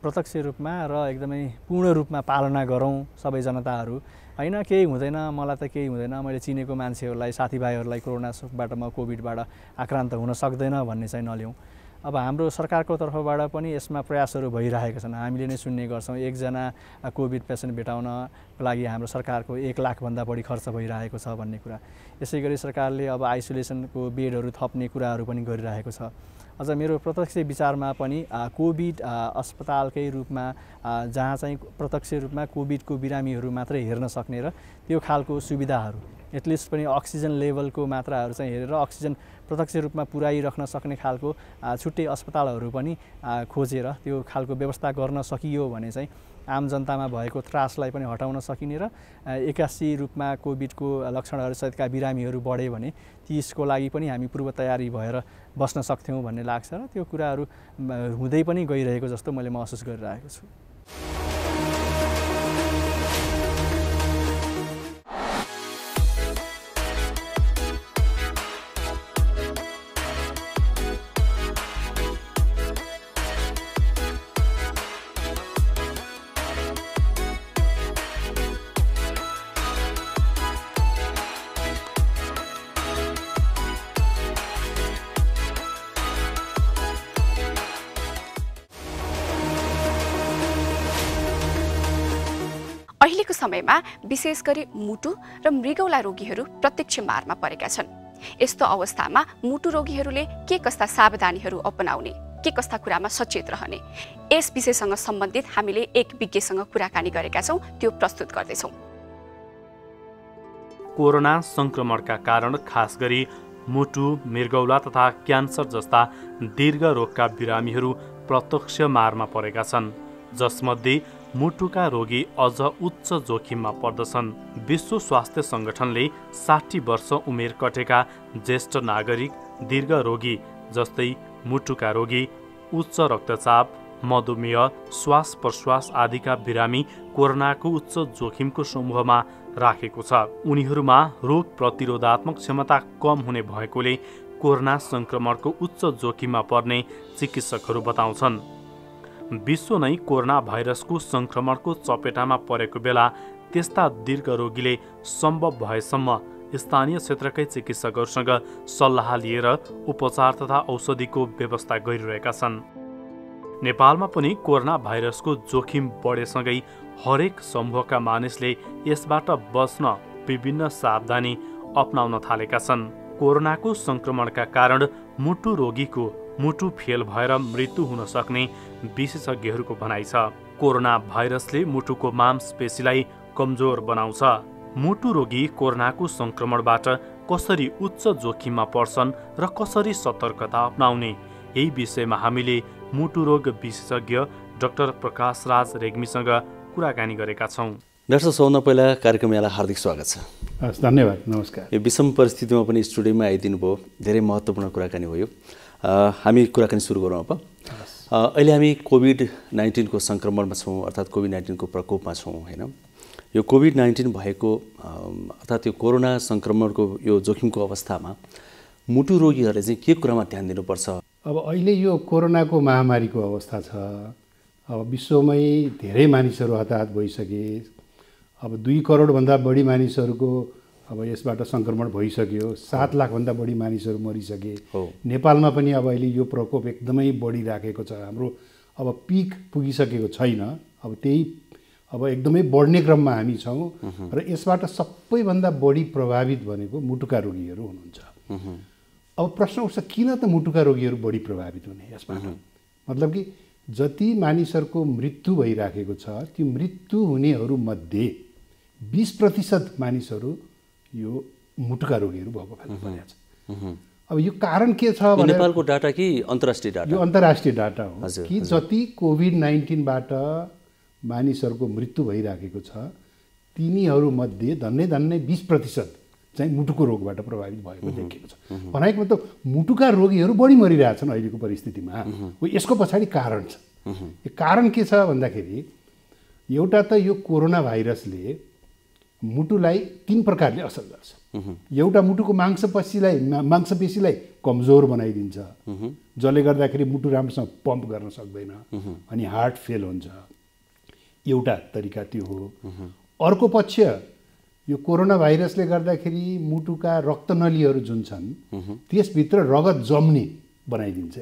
प्रत्यक्ष रूपमा र एकदमै पूर्ण रूपमा पालना गरौँ सबै जनताहरू, होइन, केही हुँदैन, मलाई त केही हुँदैन, मैले चिनेको मान्छेहरूलाई, साथीभाइहरूलाई कोरोनाबाट म कोभिडबाट आक्रान्त हुन सक्दैन भन्ने चाहिँ नल्याउँ। अब हाम्रो सरकारको तर्फबाट पनि यसमा प्रयासहरू भइरहेका छन्, हामीले नै सुन्ने गर्छौँ, एकजना कोभिड पेसेन्ट भेटाउनको लागि हाम्रो सरकारको 1 लाखभन्दा बढी खर्च भइरहेको छ भन्ने कुरा। यसै गरी सरकारले अब आइसोलेसनको बेडहरू थप्ने कुराहरू पनि गरिरहेको छ। अझ मेरो प्रत्यक्ष विचारमा पनि कोभिड अस्पतालकै रूपमा जहाँ चाहिँ प्रत्यक्ष रूपमा कोभिडको बिरामीहरू मात्रै हेर्न सक्ने र त्यो खालको सुविधाहरू, एटलिस्ट पनि अक्सिजन लेभलको मात्राहरू चाहिँ हेरेर अक्सिजन प्रत्यक्ष रूपमा पुर्याइराख्न सक्ने खालको छुट्टै अस्पतालहरू पनि खोजेर त्यो खालको व्यवस्था गर्न सकियो भने चाहिँ आम जनतामा भएको त्रासलाई पनि हटाउन सकिने र एकासी रूपमा कोभिडको लक्षणहरू सहितका बिरामीहरू बढे भने त्यसको लागि पनि हामी पूर्व तयारी भएर बस्न सक्थ्यौँ भन्ने लाग्छ र त्यो कुराहरू हुँदै पनि गइरहेको जस्तो मैले महसुस गरिरहेको छु। अहिलेको समयमा विशेष गरी मुटु र मृगौला रोगीहरू प्रत्यक्ष मारमा परेका छन्। यस्तो अवस्थामा मुटु रोगीहरूले के कस्ता सावधानीहरू अपनाउने, के कस्ता कुरामा सचेत रहने, यस विषयसँग सम्बन्धित हामीले एक विज्ञसँग कुराकानी गरेका छौँ, त्यो प्रस्तुत गर्दैछौँ। कोरोना संक्रमणका कारण खास गरी मुटु, मृगौला तथा क्यान्सर जस्ता दीर्घ रोगका बिरामीहरू प्रत्यक्ष मारमा परेका छन्, जसमध्ये मुटुका रोगी अझ उच्च जोखिममा पर्दछन्। विश्व स्वास्थ्य सङ्गठनले 60 वर्ष उमेर कटेका ज्येष्ठ नागरिक, दीर्घ रोगी जस्तै मुटुका रोगी, उच्च रक्तचाप, मधुमेह, श्वास प्रश्वास आदिका बिरामी कोरोनाको उच्च जोखिमको समूहमा राखेको छ। उनीहरूमा रोग प्रतिरोधात्मक क्षमता कम हुने भएकोले कोरोना संक्रमणको उच्च जोखिममा पर्ने चिकित्सकहरू बताउँछन्। विश्व नै कोरोना भाइरसको संक्रमणको चपेटामा परेको बेला त्यस्ता दीर्घ रोगीले सम्भव भएसम्म स्थानीय क्षेत्रकै चिकित्सकहरूसँग सल्लाह लिएर उपचार तथा औषधिको व्यवस्था गरिरहेका छन्। नेपालमा पनि कोरोना भाइरसको जोखिम बढेसँगै हरेक समूहका मानिसले यसबाट बच्न विभिन्न सावधानी अपनाउन थालेका छन्। कोरोनाको संक्रमणका कारण मुटु रोगीको मुटु फेल भएर मृत्यु हुन सक्ने विशेषज्ञहरूको भनाइ छ। कोरोना भाइरसले मुटुको मांसपेशीलाई कमजोर बनाउँछ। मुटु रोगी कोरोनाको संक्रमणबाट कसरी उच्च जोखिममा पर्छन् र कसरी सतर्कता अपनाउने, यही विषयमा हामीले मुटु रोग विशेषज्ञ डाक्टर प्रकाश राज रेग्मीसँग कुराकानी गरेका छौँ। डाक्टर सबभन्दा पहिला कार्यक्रम यहाँलाई हार्दिक स्वागत छ। हस्, धन्यवाद, नमस्कार। यो विषम परिस्थितिमा पनि स्टुडियोमा आइदिनु भयो, धेरै महत्त्वपूर्ण कुराकानी हो यो। हामी कुराकानी सुरु गरौँ अब। अहिले हामी कोभिड-19 को सङ्क्रमणमा छौँ, अर्थात् कोभिड-19 को प्रकोपमा छौँ होइन। यो कोभिड-19 भएको अर्थात् यो कोरोना सङ्क्रमणको यो जोखिमको अवस्थामा मुटु रोगीहरूले चाहिँ के कुरामा ध्यान दिनुपर्छ? अब अहिले यो कोरोनाको महामारीको अवस्था छ। अब विश्वमै धेरै मानिसहरू हताहत भइसके। अब 2 करोडभन्दा बढी मानिसहरूको अब यसबाट सङ्क्रमण भइसक्यो। 7 लाखभन्दा बढी मानिसहरू मरिसके। नेपालमा पनि अब अहिले यो प्रकोप एकदमै बढिराखेको छ। हाम्रो अब पिक पुगिसकेको छैन, अब त्यही अब एकदमै बढ्ने क्रममा हामी छौँ र यसबाट सबैभन्दा बढी प्रभावित भनेको मुटुका रोगीहरू हुनुहुन्छ। अब प्रश्न उठ्छ, किन त मुटुका रोगीहरू बढी प्रभावित हुने यसबाट? मतलब कि जति मानिसहरूको मृत्यु भइराखेको छ, त्यो मृत्यु हुनेहरूमध्ये 20% मानिसहरू यो मुटुका रोगीहरू भएको फेला परेको छ। अब यो कारण के छ भने नेपालको डाटा कि अन्तर्राष्ट्रिय डाटा? यो अन्तर्राष्ट्रिय डाटा हो कि जति कोभिड-19बाट मानिसहरूको मृत्यु भइराखेको छ, तिनीहरूमध्ये धन्नै 20% चाहिँ मुटुको रोगबाट प्रभावित भएको देखिएको छ। भनेको मतलब मुटुका रोगीहरू बढी मरिरहेछन् अहिलेको परिस्थितिमा। यसको पछाडि कारण छ। यो कारण के छ भन्दाखेरि एउटा त यो कोरोना भाइरसले मुटुलाई 3 प्रकारले असर गर्छ। एउटा मुटुको मांसपेशीलाई कमजोर बनाइदिन्छ, जसले गर्दाखेरि मुटु राम्रोसँग पम्प गर्न सक्दैन अनि हार्ट फेल हुन्छ। एउटा तरिका त्यो हो। अर्को पक्ष यो कोरोना भाइरसले गर्दाखेरि मुटुका रक्तनलीहरू जुन छन् त्यसभित्र रगत जम्ने बनाइदिन्छ।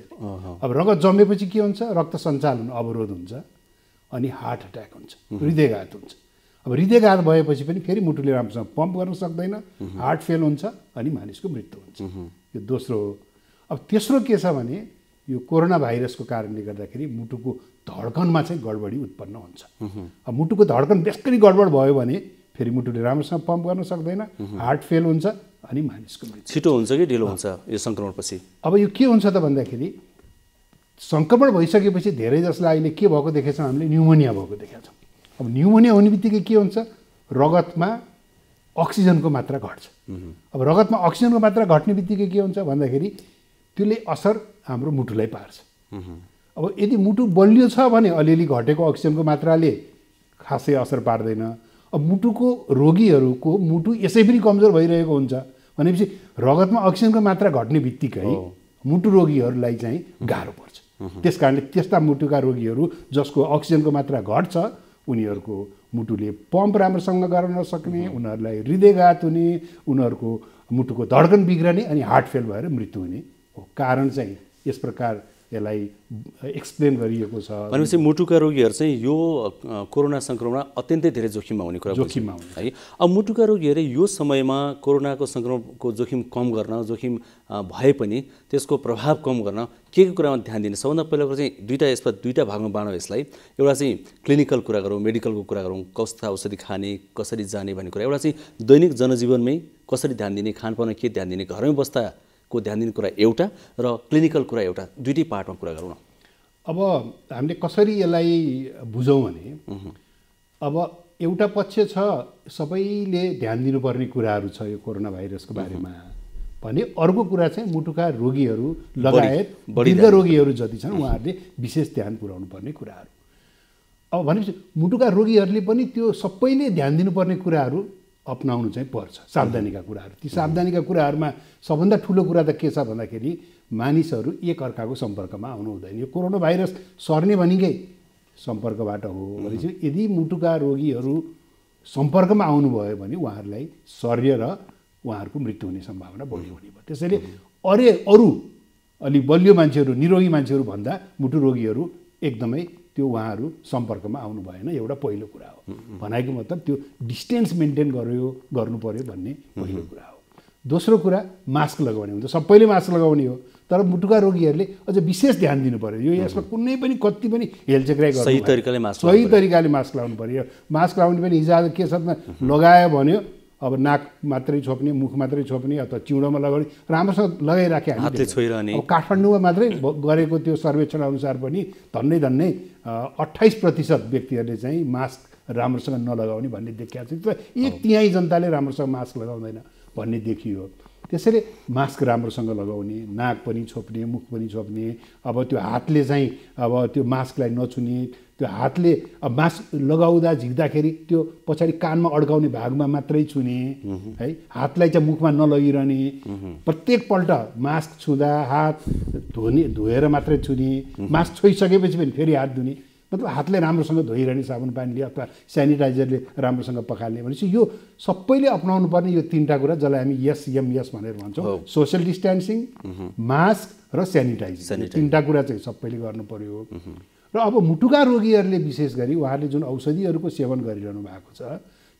अब रगत जमेपछि के हुन्छ? रक्त सञ्चालन अवरोध हुन्छ अनि हार्ट अट्याक हुन्छ, हृदयघात हुन्छ। अब हृदयघात भएपछि पनि फेरि मुटुले राम्रोसँग पम्प गर्न सक्दैन, हार्ट फेल हुन्छ अनि मानिसको मृत्यु हुन्छ। यो दोस्रो हो। अब तेस्रो के छ भने यो कोरोना भाइरसको कारणले गर्दाखेरि मुटुको धड्कनमा चाहिँ गडबडी उत्पन्न हुन्छ। अब मुटुको धड्कन बेसरी गडबड भयो भने फेरि मुटुले राम्रोसँग पम्प गर्न सक्दैन, हार्ट फेल हुन्छ अनि मानिसको मृत्यु। छिटो हुन्छ कि ढिलो हुन्छ यो सङ्क्रमणपछि? अब यो के हुन्छ त भन्दाखेरि सङ्क्रमण भइसकेपछि धेरै जसलाई अहिले के भएको देखेको छौँ हामीले? न्युमोनिया भएको देखेका छौँ। अब न्युमोनिया हुने बित्तिकै के हुन्छ? रगतमा अक्सिजनको मात्रा घट्छ। अब रगतमा अक्सिजनको मात्रा घट्ने बित्तिकै के हुन्छ भन्दाखेरि त्यसले असर हाम्रो मुटुलाई पार्छ। अब यदि मुटु बलियो छ भने अलिअलि घटेको अक्सिजनको मात्राले खासै असर पार्दैन। अब मुटुको रोगीहरूको मुटु यसै पनि कमजोर भइरहेको हुन्छ भनेपछि रगतमा अक्सिजनको मात्रा घट्ने बित्तिकै मुटु रोगीहरूलाई चाहिँ गाह्रो पर्छ। त्यस कारणले त्यस्ता मुटुका रोगीहरू जसको अक्सिजनको मात्रा घट्छ उनीहरूको मुटुले पम्प राम्रोसँग गर्न नसक्ने, उनीहरूलाई हृदयघात हुने, उनीहरूको मुटुको धड्कन बिग्रने अनि हार्ट फेल भएर मृत्यु हुने हो। कारण चाहिँ यस प्रकार यसलाई एक्सप्लेन गरिएको छ। भनेपछि मुटुका रोगीहरू चाहिँ यो कोरोना सङ्क्रमण अत्यन्तै धेरै जोखिममा हुने कुरा है। अब मुटुका रोगीहरू यो समयमा कोरोनाको सङ्क्रमणको जोखिम कम गर्न, जोखिम भए पनि त्यसको प्रभाव कम गर्न के कुरामा ध्यान दिने? सबभन्दा पहिला कुरा चाहिँ यसमा दुईटा भागमा बाँडौँ यसलाई। एउटा चाहिँ क्लिनिकल कुरा गरौँ, मेडिकलको कुरा गरौँ, कस्ता औषधि खाने, कसरी जाने भन्ने कुरा। एउटा चाहिँ दैनिक जनजीवनमै कसरी ध्यान दिने, खानपानमा के ध्यान दिने, घरमै बस्दा को ध्यान दिने कुरा एउटा र क्लिनिकल कुरा एउटा, दुईटै पार्टमा कुरा गरौँ न। अब हामीले कसरी यसलाई बुझौँ भने अब एउटा पक्ष छ सबैले ध्यान दिनुपर्ने कुराहरू छ यो कोरोना भाइरसको बारेमा। भने अर्को कुरा चाहिँ मुटुका रोगीहरू लगायत दीर्घ रोगीहरू जति छन् उहाँहरूले विशेष ध्यान पुर्याउनु पर्ने कुराहरू। अब भनेपछि मुटुका रोगीहरूले पनि त्यो सबैले ध्यान दिनुपर्ने कुराहरू अपनाउनु चाहिँ पर्छ, सावधानीका कुराहरू। ती सावधानीका कुराहरूमा सबभन्दा ठुलो कुरा त के छ भन्दाखेरि मानिसहरू एक अर्काको सम्पर्कमा आउनु हुँदैन। यो कोरोना भाइरस सर्ने भनेकै सम्पर्कबाट हो भनेपछि यदि मुटुका रोगीहरू सम्पर्कमा आउनुभयो भने उहाँहरूलाई सर्य र उहाँहरूको मृत्यु हुने सम्भावना बढी हुने भयो। त्यसैले अरू अलि बलियो मान्छेहरू, निरोगी मान्छेहरू भन्दा मुटु रोगीहरू एकदमै त्यो उहाँहरू सम्पर्कमा आउनु भएन, एउटा पहिलो कुरा हो। भनाइको मतलब त्यो डिस्टेन्स मेन्टेन गर्नु पर्यो भन्ने पहिलो कुरा हो। दोस्रो कुरा मास्क लगाउने हुन्छ, सबैले मास्क लगाउने हो, तर मुटुका रोगीहरूले अझ विशेष ध्यान दिनु पर्यो। यो यसमा कुनै पनि कति पनि हेलचेक्राइ गर्नु, सही तरिकाले मास्क लगाउनु पर्यो। मास्क लगाउने पनि हिजो आज के छ लगायो भन्यो अब नाक मात्रै छोप्ने, मुख मात्रै छोप्ने अथवा चिउँडोमा लगाउने, राम्रोसँग लगाइराखे हामी। अब काठमाडौँमा मात्रै गरेको त्यो सर्वेक्षण अनुसार पनि धन्नै 28% व्यक्तिहरूले चाहिँ मास्क राम्रोसँग नलगाउने भन्ने देखिएको छ। तर 1/3 जनताले राम्रोसँग मास्क लगाउँदैन भन्ने देखियो। त्यसैले मास्क राम्रोसँग लगाउने, नाक पनि छोप्ने, मुख पनि छोप्ने, अब त्यो हातले चाहिँ अब त्यो मास्कलाई नछुने, त्यो हातले अब मास्क लगाउँदा झिक्दाखेरि त्यो पछाडि कानमा अड्काउने भागमा मात्रै छुने है, हातलाई चाहिँ मुखमा नलगिरहने, प्रत्येकपल्ट मास्क छुँदा हात धोएर मात्रै छुने, मास्क छोइसकेपछि पनि फेरि हात धुने, मतलब हातले राम्रोसँग धोइरहने साबुन पानीले अथवा सेनिटाइजरले राम्रोसँग पखाल्ने। भनेपछि यो सबैले अपनाउनु पर्ने यो 3टा कुरा जसलाई हामी यस भनेर भन्छौँ, सोसियल डिस्टेन्सिङ, मास्क र सेनिटाइजर। 3टा कुरा चाहिँ सबैले गर्नु पर्यो। र अब मुटुका रोगीहरूले विशेष गरी उहाँहरूले जुन औषधिहरूको सेवन गरिरहनु भएको छ,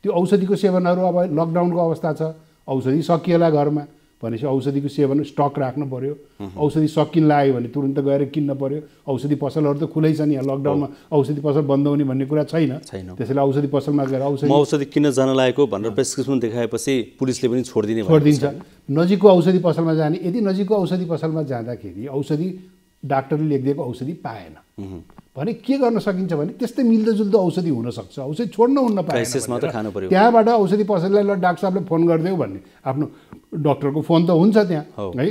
त्यो औषधिको सेवनहरू अब लकडाउनको अवस्था छ, औषधि सकिएला घरमा भनेपछि औषधिको सेवन स्टक राख्नु पर्यो। औषधि सकिन लाग्यो भने तुरन्त गएर किन्न पर्यो। औषधि पसलहरू त खुलै छन्, यहाँ लकडाउनमा औषधि पसल बन्द हुने भन्ने कुरा छैन। त्यसैले औषधि पसलमा गएर औषधि किन्न जान लागेको भनेर प्रेसक्रिप्सन देखाएपछि पुलिसले पनि छोडिदिन्छ। नजिकको औषधि पसलमा जाने, यदि नजिकको औषधि पसलमा जाँदाखेरि औषधि डाक्टरले लेखिदिएको औषधि पाएन भने के गर्न सकिन्छ भने त्यस्तै मिल्दोजुल्दो औषधि हुनसक्छ, औषधि छोड्न हुन्न पाएन, त्यहाँबाट औषधि पसललाई ल डाक्टर साहबले फोन गरिदेऊ भन्ने, आफ्नो डक्टरको फोन त हुन्छ त्यहाँ है,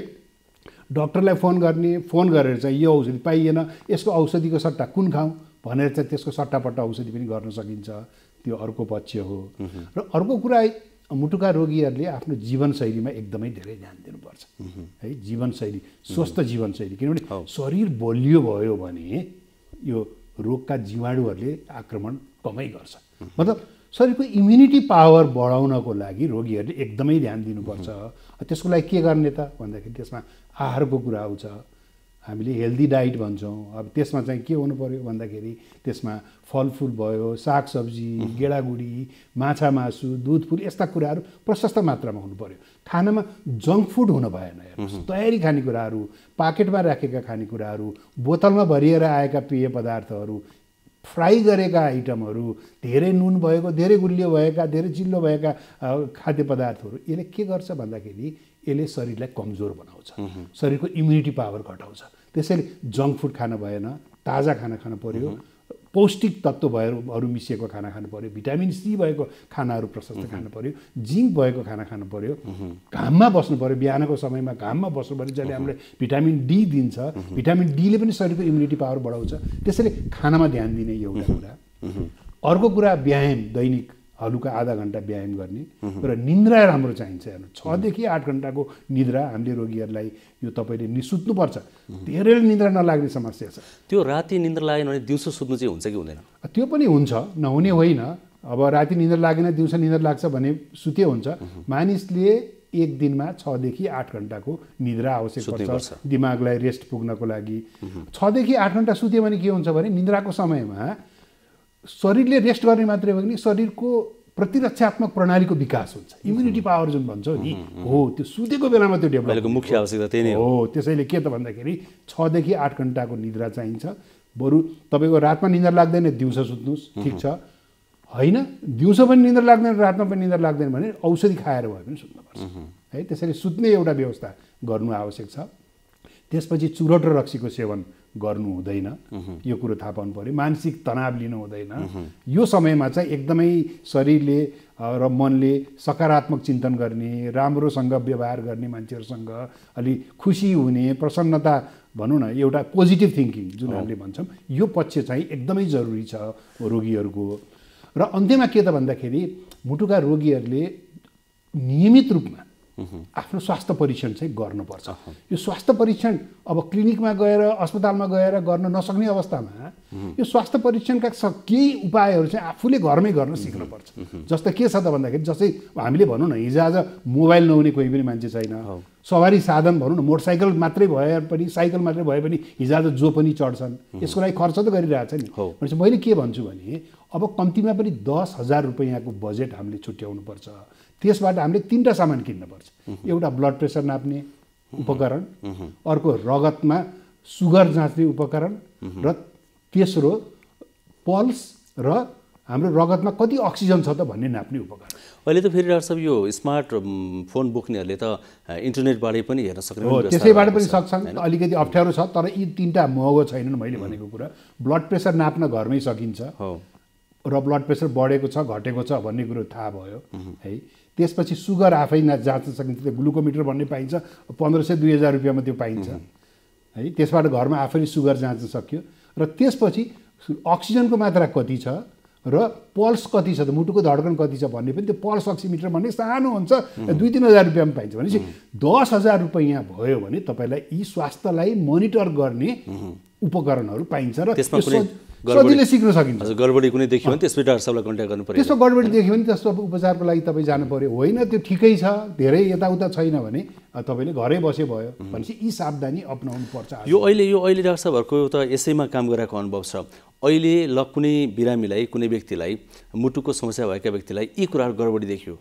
डक्टरलाई फोन गर्ने, फोन गरेर चाहिँ यो औषधि पाइएन, यसको औषधिको सट्टा कुन खाउँ भनेर चाहिँ त्यसको सट्टापट्टा औषधि पनि गर्न सकिन्छ। त्यो अर्को पक्ष हो। र अर्को कुरा मुटुका रोगीहरूले आफ्नो जीवनशैलीमा एकदमै धेरै ध्यान दिनुपर्छ है, जीवनशैली, स्वस्थ जीवनशैली। किनभने शरीर बलियो भयो भने यो रोगका जीवाणुहरूले आक्रमण कमै गर्छ। मतलब शरीरको इम्युनिटी पावर बढाउनको लागि रोगीहरूले एकदमै ध्यान दिनुपर्छ। त्यसको लागि के गर्ने त भन्दाखेरि त्यसमा आहारको कुरा आउँछ, हामीले हेल्दी डाइट भन्छौँ। अब त्यसमा चाहिँ के हुनु पर्यो भन्दाखेरि त्यसमा फलफुल भयो, सागसब्जी, गेडागुडी, माछा मासु, दुध फुल यस्ता कुराहरू प्रशस्त मात्रामा हुनु पर्यो। खानामा जङ्क फुड हुन भएन, हेर्नुहोस्, तयारी खानेकुराहरू, पाकेटमा राखेका खानेकुराहरू, बोतलमा भरिएर आएका पेय पदार्थहरू, फ्राई गरेका आइटमहरू, धेरै नुन भएको, धेरै गुलियो भएका, धेरै चिल्लो भएका खाद्य पदार्थहरू, यसले के गर्छ भन्दाखेरि यसले शरीरलाई कमजोर बनाउँछ, शरीरको इम्युनिटी पावर घटाउँछ। त्यसैले जङ्क फुड खान भएन, ताजा खाना खानु पर्यो, पौष्टिक तत्त्व भएरहरू मिसिएको खाना खानु पर्यो, भिटामिन सी भएको खानाहरू प्रशस्त खानु पर्यो, जिङ्क भएको खाना खानु पर्यो, घाममा बस्नु पर्यो, बिहानको समयमा घाममा बस्नु पर्यो, जसले हामीलाई भिटामिन डी दिन्छ। भिटामिन डीले पनि शरीरको इम्युनिटी पावर बढाउँछ। त्यसैले खानामा ध्यान दिने एउटा कुरा। अर्को कुरा व्यायाम, दैनिक हलुका आधा घन्टा व्यायाम गर्ने र निन्द्रा राम्रो चाहिन्छ। हेर्नु 6 देखि 8 घन्टाको निद्रा हामीले रोगीहरूलाई यो तपाईँले निसुत्नुपर्छ। धेरै निद्रा नलाग्ने समस्या छ। त्यो राति निद्रा लागेन भने दिउँसो सुत्नु चाहिँ हुन्छ कि हुँदैन? त्यो पनि हुन्छ, नहुने होइन। अब राति निद्रा लागेन दिउँसो निद्रा लाग्छ भने सुते हुन्छ। मानिसले एक दिनमा 6 देखि 8 घन्टाको निद्रा आवश्यक पर्छ दिमागलाई रेस्ट पुग्नको लागि। 6 देखि 8 घन्टा सुत्यो भने के हुन्छ भने निद्राको समयमा शरीरले रेस्ट गर्ने मात्रै हो कि शरीरको प्रतिरक्षात्मक प्रणालीको विकास हुन्छ, इम्युनिटी पावर जुन भन्छौँ नि हो, त्यो सुतेको बेलामा त्यो डेभलप मुख्य आवश्यकता त्यही नै हो। त्यसैले के त भन्दाखेरि 6 देखि 8 घन्टाको निद्रा चाहिन्छ। बरु तपाईँको रातमा निद्रा लाग्दैन दिउँसो सुत्नुहोस्, ठिक छ, होइन दिउँसो पनि निद्रा लाग्दैन रातमा पनि निद्रा लाग्दैन भने औषधि खाएर भए पनि सुत्नुपर्छ है। त्यसैले सुत्ने एउटा व्यवस्था गर्नु आवश्यक छ। त्यसपछि चुरोट र रक्सीको सेवन गर्नु हुँदैन, यो कुरो थाहा पाउनु पर्यो। मानसिक तनाव लिनु हुँदैन। यो समयमा चाहिँ एकदमै शरीरले र मनले सकारात्मक चिन्तन गर्ने, राम्रोसँग व्यवहार गर्ने, मान्छेहरूसँग अलि खुसी हुने, प्रसन्नता भनौँ न, एउटा पोजिटिभ थिङ्किङ जुन हामीले भन्छौँ, यो पक्ष चाहिँ एकदमै जरुरी छ रोगीहरूको। र अन्त्यमा के त भन्दाखेरि मुटुका रोगीहरूले नियमित रूपमा आफ्नो स्वास्थ्य परीक्षण चाहिँ गर्नुपर्छ। यो स्वास्थ्य परीक्षण अब क्लिनिकमा गएर अस्पतालमा गएर गर्न नसक्ने अवस्थामा यो स्वास्थ्य परीक्षणका केही उपायहरू चाहिँ आफूले घरमै गर्न सिक्नुपर्छ। जस्तो के छ त भन्दाखेरि जस्तै हामीले भनौँ न, हिजोआज मोबाइल नहुने कोही पनि मान्छे छैन, सवारी साधन भनौँ न, मोटरसाइकल मात्रै भए पनि, साइकल मात्रै भए पनि हिजोआज जो पनि चढ्छन्, यसको लागि खर्च त गरिरहेछ नि। भनेपछि मैले के भन्छु भने अब कम्तीमा पनि 10,000 रुपियाँको बजेट हामीले छुट्याउनुपर्छ। त्यसबाट हामीले 3टा सामान किन्नुपर्छ। एउटा ब्लड प्रेसर नाप्ने उपकरण, अर्को रगतमा सुगर जाँच्ने उपकरण, र तेस्रो पल्स र हाम्रो रगतमा कति अक्सिजन छ त भन्ने नाप्ने उपकरण। अहिले त फेरि डाक्टर साहब यो स्मार्ट फोन बोक्नेहरूले त इन्टरनेटबाटै पनि हेर्न सक्ने, त्यसैबाट पनि सक्छन्। अलिकति अप्ठ्यारो छ, तर यी 3टा महँगो छैनन् मैले भनेको कुरा। ब्लड प्रेसर नाप्न घरमै सकिन्छ र ब्लड प्रेसर बढेको छ घटेको छ भन्ने कुरो थाहा भयो है। त्यसपछि सुगर आफै जाँच्न सकिन्छ, त्यो ग्लुकोमिटर भन्ने पाइन्छ, 1500-2000 रुपियाँमा त्यो पाइन्छ है। त्यसबाट घरमा आफैले सुगर जाँच्न सक्यो। र त्यसपछि अक्सिजनको मात्रा कति छ र पल्स कति छ, त मुटुको धड्कन कति छ भन्ने पनि त्यो पल्स अक्सिमिटर भन्ने सानो हुन्छ, 2-3 हजार रुपियाँमा पाइन्छ। भनेपछि 10,000 रुपियाँ भयो भने तपाईँलाई यी स्वास्थ्यलाई मोनिटर गर्ने उपकरणहरू पाइन्छ र सजिलै सिक्न सकिन्छ। हजुर, गडबडी कुनै देखियो भने त्यसपछि डाक्टर साहबलाई कन्ट्याक्ट गर्नु पर्यो। त्यसो गडबडी देख्यो भने त्यस्तो उपचारको लागि तपाईँ जानु पर्यो। होइन त्यो ठिकै छ, धेरै यताउता छैन भने तपाईँले घरै बसे भयो भनेपछि यी सावधानी अपनाउनु पर्छ। यो अहिले डाक्टर साहबहरूको त यसैमा काम गरेको अनुभव छ। अहिले कुनै बिरामीलाई, कुनै व्यक्तिलाई, मुटुको समस्या भएका व्यक्तिलाई यी कुराहरू गडबडी देखियो,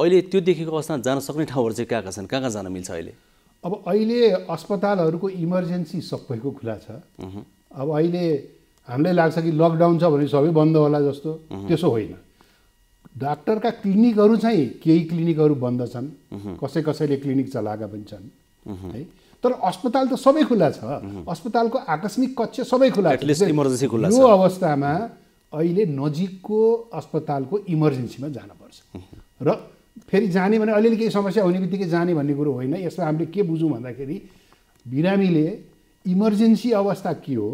अहिले त्यो देखेको अवस्थामा जान सक्ने ठाउँहरू चाहिँ कहाँ छन्, कहाँ जान मिल्छ अहिले? अब अहिले अस्पतालहरूको इमर्जेन्सी सबैको खुला छ। अब अहिले हामीलाई लाग्छ कि लकडाउन छ भने सबै बन्द होला जस्तो, त्यसो होइन। डाक्टरका क्लिनिकहरू चाहिँ केही क्लिनिकहरू बन्द छन्, कसैले क्लिनिक चलाएका पनि छन् है। तर अस्पताल त सबै खुला छ। अस्पतालको आकस्मिक कक्ष सबै खुला छ। इमर्जेन्सी खुला छ। यो अवस्थामा अहिले नजिकको अस्पतालको इमर्जेन्सीमा जानुपर्छ। र फेरि जाने भने अलिअलि केही समस्या हुने बित्तिकै जाने भन्ने कुरो होइन। यसमा हामीले के बुझौँ भन्दाखेरि बिरामीले इमर्जेन्सी अवस्था के हो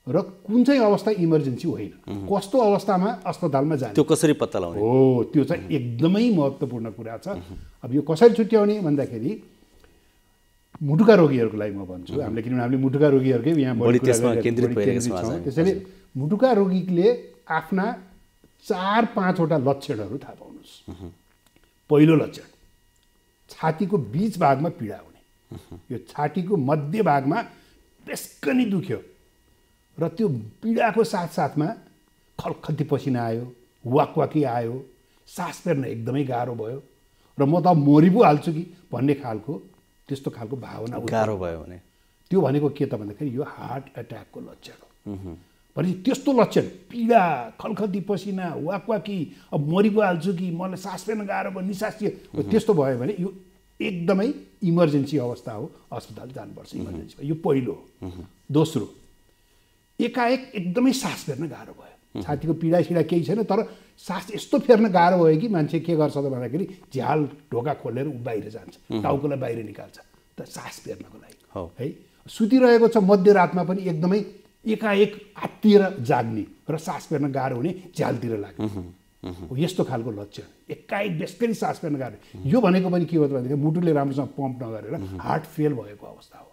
र कुन चाहिँ अवस्था इमर्जेन्सी होइन, कस्तो अवस्थामा अस्पतालमा जाने, त्यो कसरी पत्ता लगाउने हो, त्यो चाहिँ एकदमै महत्त्वपूर्ण कुरा छ। अब यो कसरी छुट्याउने भन्दाखेरि मुटुका रोगीहरूको लागि म भन्छु, हामीले किनभने हामीले मुटुका रोगीहरूकै यहाँ बढी केन्द्रित भइरहेको छ। त्यसैले मुटुका रोगीले आफ्ना 4-5वटा लक्षणहरू थाहा पाउनुहोस्। पहिलो लक्षण, छातीको बीच भागमा पीडा हुने। यो छातीको मध्य भागमा बेस्कनी दुख्यो र त्यो पीडाको साथसाथमा खलखती पसिना आयो, वाकवाकी आयो, सास फेर्न एकदमै गाह्रो भयो र म त मरि पो हाल्छु कि भन्ने खालको त्यस्तो खालको भावना गाह्रो भयो भने त्यो भनेको के त भन्दाखेरि यो हार्ट एट्याकको लक्षण हो। भनेपछि त्यस्तो लक्षण, पीडा, खलखती पसिना, वाकवाकी, अब मरि पो हाल्छु कि, मलाई सास फेर्न गाह्रो भयो, निसासियो, त्यस्तो भयो भने यो एकदमै इमर्जेन्सी अवस्था हो, अस्पताल जानुपर्छ इमर्जेन्सीमा। यो पहिलो हो। दोस्रो, एकाएक एकदमै सास फेर्न गाह्रो भयो, छातीको पीडा केही छैन, तर सास यस्तो फेर्न गाह्रो भयो कि मान्छे के गर्छ त भन्दाखेरि झ्याल ढोका खोलेर बाहिर जान्छ, टाउकोलाई बाहिर निकाल्छ त सास फेर्नको लागि है। सुतिरहेको छ मध्यरातमा पनि एकदमै एकाएक आत्तिएर जाग्ने र सास फेर्न गाह्रो हुने, झ्यालतिर लाग्ने, यस्तो खालको लक्षण, एकाएक बेस्करी सास फेर्न गाह्रो। यो भनेको पनि के हो त भन्दाखेरि मुटुले राम्रोसँग पम्प नगरेर हार्ट फेल भएको अवस्था हो।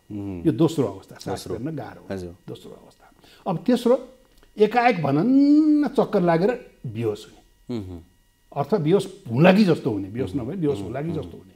यो दोस्रो अवस्था, सास फेर्न गाह्रो दोस्रो अवस्था। अब तेस्रो, एकाएक भनन्न चक्कर लागेर बेहोस हुने, अर्थात् बेहोस हुलाकी जस्तो हुने, बेहोस नभए बेहोस हुलाकी जस्तो हुने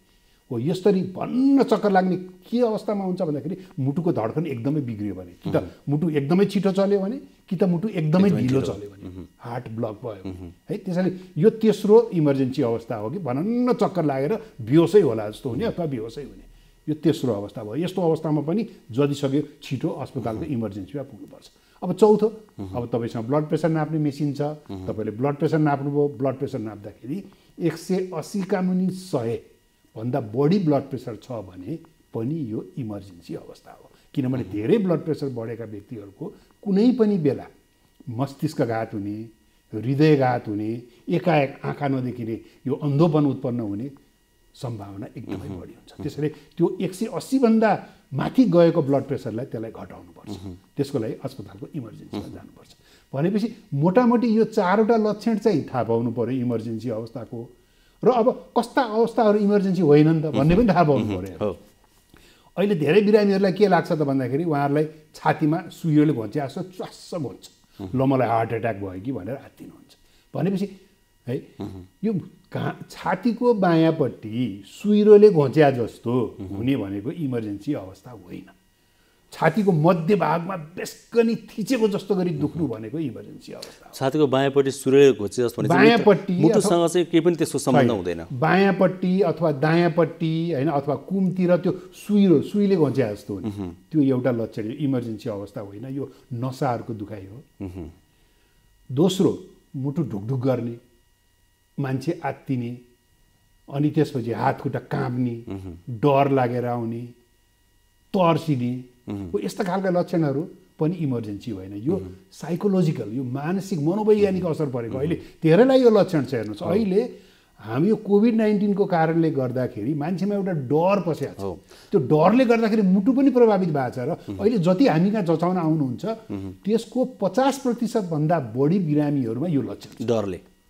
हो। यसरी भन्न चक्कर लाग्ने के अवस्थामा हुन्छ भन्दाखेरि मुटुको धड्कन एकदमै बिग्रियो भने, कि त मुटु एकदमै छिटो चल्यो भने, कि त मुटु एकदमै ढिलो चल्यो भने, हार्ट ब्लक भयो है। त्यसैले यो तेस्रो इमर्जेन्सी अवस्था हो कि भनन्न चक्कर लागेर बेहोसै होला जस्तो हुने अथवा बेहोसै हुने, यो तेस्रो अवस्था भयो। यस्तो अवस्थामा पनि जति सक्यो छिटो अस्पतालको इमर्जेन्सीमा पुग्नुपर्छ। अब चौथो, अब तपाईँसँग ब्लड प्रेसर नाप्ने मेसिन छ, तपाईँले ब्लड प्रेसर नाप्नुभयो, ब्लड प्रेसर नाप्दाखेरि 180 का मुनि 100 भन्दा बढी ब्लड प्रेसर छ भने पनि यो इमर्जेन्सी अवस्था हो। किनभने धेरै ब्लड प्रेसर बढेका व्यक्तिहरूको कुनै पनि बेला मस्तिष्कघात हुने, हृदयघात हुने, एकाएक आँखा नदेखिने यो अन्धोपन उत्पन्न हुने सम्भावना एकदमै बढी हुन्छ। त्यसैले त्यो 180 भन्दा माथि गएको ब्लड प्रेसरलाई त्यसलाई घटाउनुपर्छ। त्यसको लागि अस्पतालको इमर्जेन्सीमा जानुपर्छ। भनेपछि मोटामोटी यो 4वटा लक्षण चाहिँ थाहा पाउनु पर्यो इमर्जेन्सी अवस्थाको। र अब कस्ता अवस्थाहरू इमर्जेन्सी होइनन् त भन्ने पनि थाहा पाउनु पर्यो। अहिले धेरै बिरामीहरूलाई के लाग्छ त भन्दाखेरि उहाँहरूलाई छातीमा सुईले घोचे जस्तो च्वास्स घोच्छ, ल मलाई हार्ट एट्याक भयो कि भनेर हात्तिनुहुन्छ। भनेपछि है यो छातीको बायाँपट्टि सुइरोले घोच्या जस्तो हुने भनेको इमर्जेन्सी अवस्था होइन। छातीको मध्य भागमा बेस्कनी थिचेको जस्तो गरी दुख्नु भनेको इमर्जेन्सी अवस्था हो। छातीको बायाँपट्टि सुइरोले घोचे जस्तो भने बायाँपट्टि मुटुसँग चाहिँ केही पनि त्यसको सम्बन्ध हुँदैन। बायाँपट्टि अथवा दायाँपट्टि होइन अथवा कुमतिर त्यो सुईले घोच्या जस्तो हुने त्यो एउटा लक्षण हो, इमर्जेन्सी अवस्था होइन। यो नसाहरूको दुखाइ हो। दोस्रो मुटु ढुकढुक गर्ने, मान्छे आत्तिने, अनि त्यसपछि हात खुट्टा काँप्ने, डर लागेर आउने, तर्सिने, यस्ता खालका लक्षणहरू पनि इमर्जेन्सी होइन। यो साइकोलोजिकल, यो मानसिक मनोवैज्ञानिक असर परेको। अहिले धेरैलाई यो लक्षण छ। हेर्नुहोस् अहिले हामी यो कोभिड-19 को कारणले गर्दाखेरि मान्छेमा एउटा डर पसेको छ। त्यो डरले गर्दाखेरि मुटु पनि प्रभावित भएको छ। र अहिले जति हामी कहाँ जचाउन आउनुहुन्छ त्यसको 50% भन्दा बढी बिरामीहरूमा यो लक्षण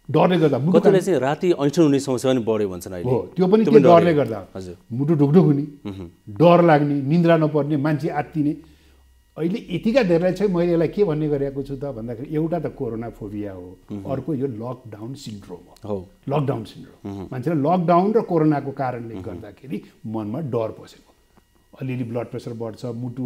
डरले गर्दा कतिले चाहिँ राति ऐँठन हुने समस्या पनि बढ्यो भन्छन् अहिले। हो, त्यो पनि त्यो डरले गर्दा। मुटु ढुकढुक हुने, डर लाग्ने, निन्द्रा नपर्ने, मान्छे आत्तिने। अहिले यतिका धेरैलाई चाहिँ मैले यसलाई के भन्ने गरेको छु त भन्दाखेरि एउटा त कोरोना फोबिया हो, अर्को यो लकडाउन सिन्ड्रोम हो। लकडाउन सिन्ड्रोम मान्छेलाई लकडाउन र कोरोनाको कारणले गर्दाखेरि मनमा डर पसेको। अलिअलि ब्लड प्रेसर बढ्छ, मुटु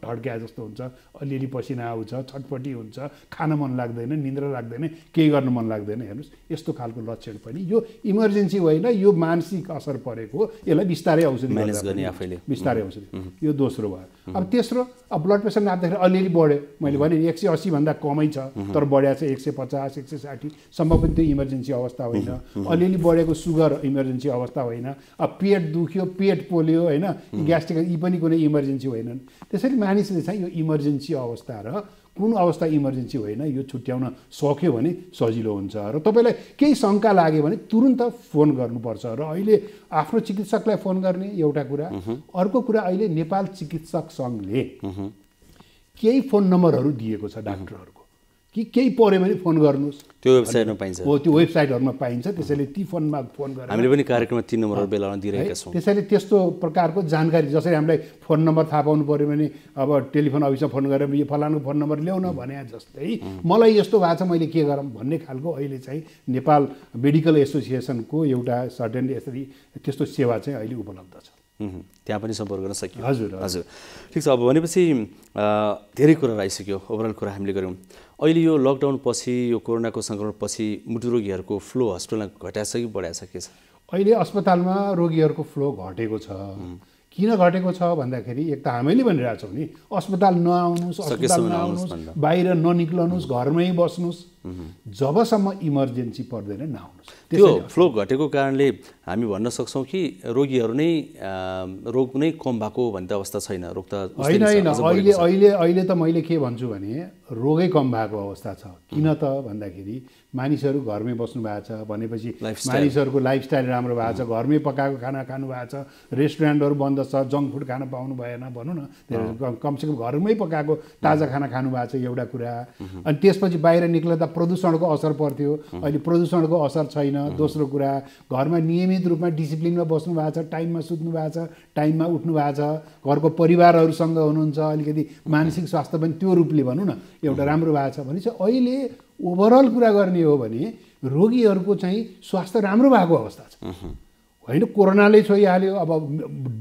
ढड्क्या जस्तो हुन्छ, अलिअलि पसिना आउँछ, छटपटी हुन्छ, खान मन लाग्दैन, निन्द्रा लाग्दैन, केही गर्न मन लाग्दैन। हेर्नुहोस् यस्तो खालको लक्षण पनि यो इमर्जेन्सी होइन, यो मानसिक असर परेको। यसलाई बिस्तारै औषधि म्यानेज गर्ने आफैले, बिस्तारै औषधि। यो दोस्रो भयो। अब तेस्रो, अब ब्लड प्रेसर नाप्दाखेरि अलिअलि बढ्यो, मैले भने 180 भन्दा कमै छ, तर बढ्या चाहिँ 150 160 सम्म पनि त्यो इमर्जेन्सी अवस्था होइन। अलिअलि बढेको सुगर इमर्जेन्सी अवस्था होइन। अब पेट दुख्यो, पेट पोल्यो होइन, ग्यास्ट्रिक, यी पनि कुनै इमर्जेन्सी होइनन्। त्यसैले मानिसले चाहिँ यो इमर्जेन्सी अवस्था र कुन अवस्था इमर्जेन्सी होइन यो छुट्याउन सक्यो भने सजिलो हुन्छ। र तपाईँलाई केही शङ्का लाग्यो भने तुरुन्त फोन गर्नुपर्छ। र अहिले आफ्नो चिकित्सकलाई फोन गर्ने एउटा कुरा। अर्को कुरा, अहिले नेपाल चिकित्सक सङ्घले केही फोन नम्बरहरू दिएको छ डाक्टरहरूको, कि केही पऱ्यो भने फोन गर्नुहोस्। त्यो वेबसाइटमा पाइन्छ। हो, त्यो वेबसाइटहरूमा पाइन्छ। त्यसैले ती फोनमा फोन गरेर हामीले पनि कार्यक्रममा 3 नम्बरहरू बेलामा दिइरहेका छौँ। त्यसैले त्यस्तो प्रकारको जानकारी, जसरी हामीलाई फोन नम्बर थाहा पाउनु पऱ्यो भने अब टेलिफोन अफिसमा फोन गरेर यो फलानुको फोन नम्बर ल्याउन भने जस्तै मलाई यस्तो भएको छ मैले के गरौँ भन्ने खालको अहिले चाहिँ नेपाल मेडिकल एसोसिएसनको एउटा सर्टेन यसरी त्यस्तो सेवा चाहिँ अहिले उपलब्ध छ। त्यहाँ पनि सम्पर्क गर्न सकियो। हजुर हजुर, ठिक छ। अब भनेपछि धेरै कुराहरू आइसक्यो, ओभरअल कुरा हामीले गऱ्यौँ। अहिले यो लकडाउन पछि, यो कोरोनाको सङ्क्रमण पछि मुटु रोगीहरूको फ्लो हस्पिटलमा घटाएको छ कि बढाएको छ, के छ? अहिले अस्पतालमा रोगीहरूको फ्लो घटेको छ। किन घटेको छ भन्दाखेरि एक त हामीले भनिरहेछौँ नि, अस्पताल नआउनुहोस्, अस्पताल नआउनुहोस्, बाहिर ननिक्लनुहोस्, घरमै बस्नुहोस्, जबसम्म इमर्जेन्सी पर्दैन नआउनुहोस्। त्यो फ्लो घटेको कारणले हामी भन्न सक्छौँ कि रोगीहरू नै रोग नै कम भएको भन्ने अवस्था छैन? रोग त होइन। अहिले त मैले के भन्छु भने रोगै कम भएको अवस्था छ। किन त भन्दाखेरि मानिसहरू घरमै बस्नु भएको छ भनेपछि मानिसहरूको लाइफस्टाइल राम्रो भएको छ, घरमै पकाएको खाना खानु भएको छ, रेस्टुरेन्टहरू बन्द छ, जङ्क फुड खान पाउनु भएन भनौँ न, कमसेकम घरमै पकाएको ताजा खाना खानु भएको छ एउटा कुरा। अनि त्यसपछि बाहिर निक्लदा प्रदूषणको असर पर्थ्यो, अहिले प्रदूषणको असर छैन। दोस्रो कुरा, घरमा नियमित रूपमा डिसिप्लिनमा बस्नु भएको छ, टाइममा सुत्नु भएको छ, टाइममा उठ्नु भएको छ, घरको परिवारहरूसँग हुनुहुन्छ, अलिकति मानसिक स्वास्थ्य पनि त्यो रूपले भनौँ न एउटा राम्रो भएको छ भने चाहिँ अहिले ओभरअल कुरा गर्ने हो भने रोगीहरूको चाहिँ स्वास्थ्य राम्रो भएको अवस्था छ। होइन कोरोनाले छोइहाल्यो, अब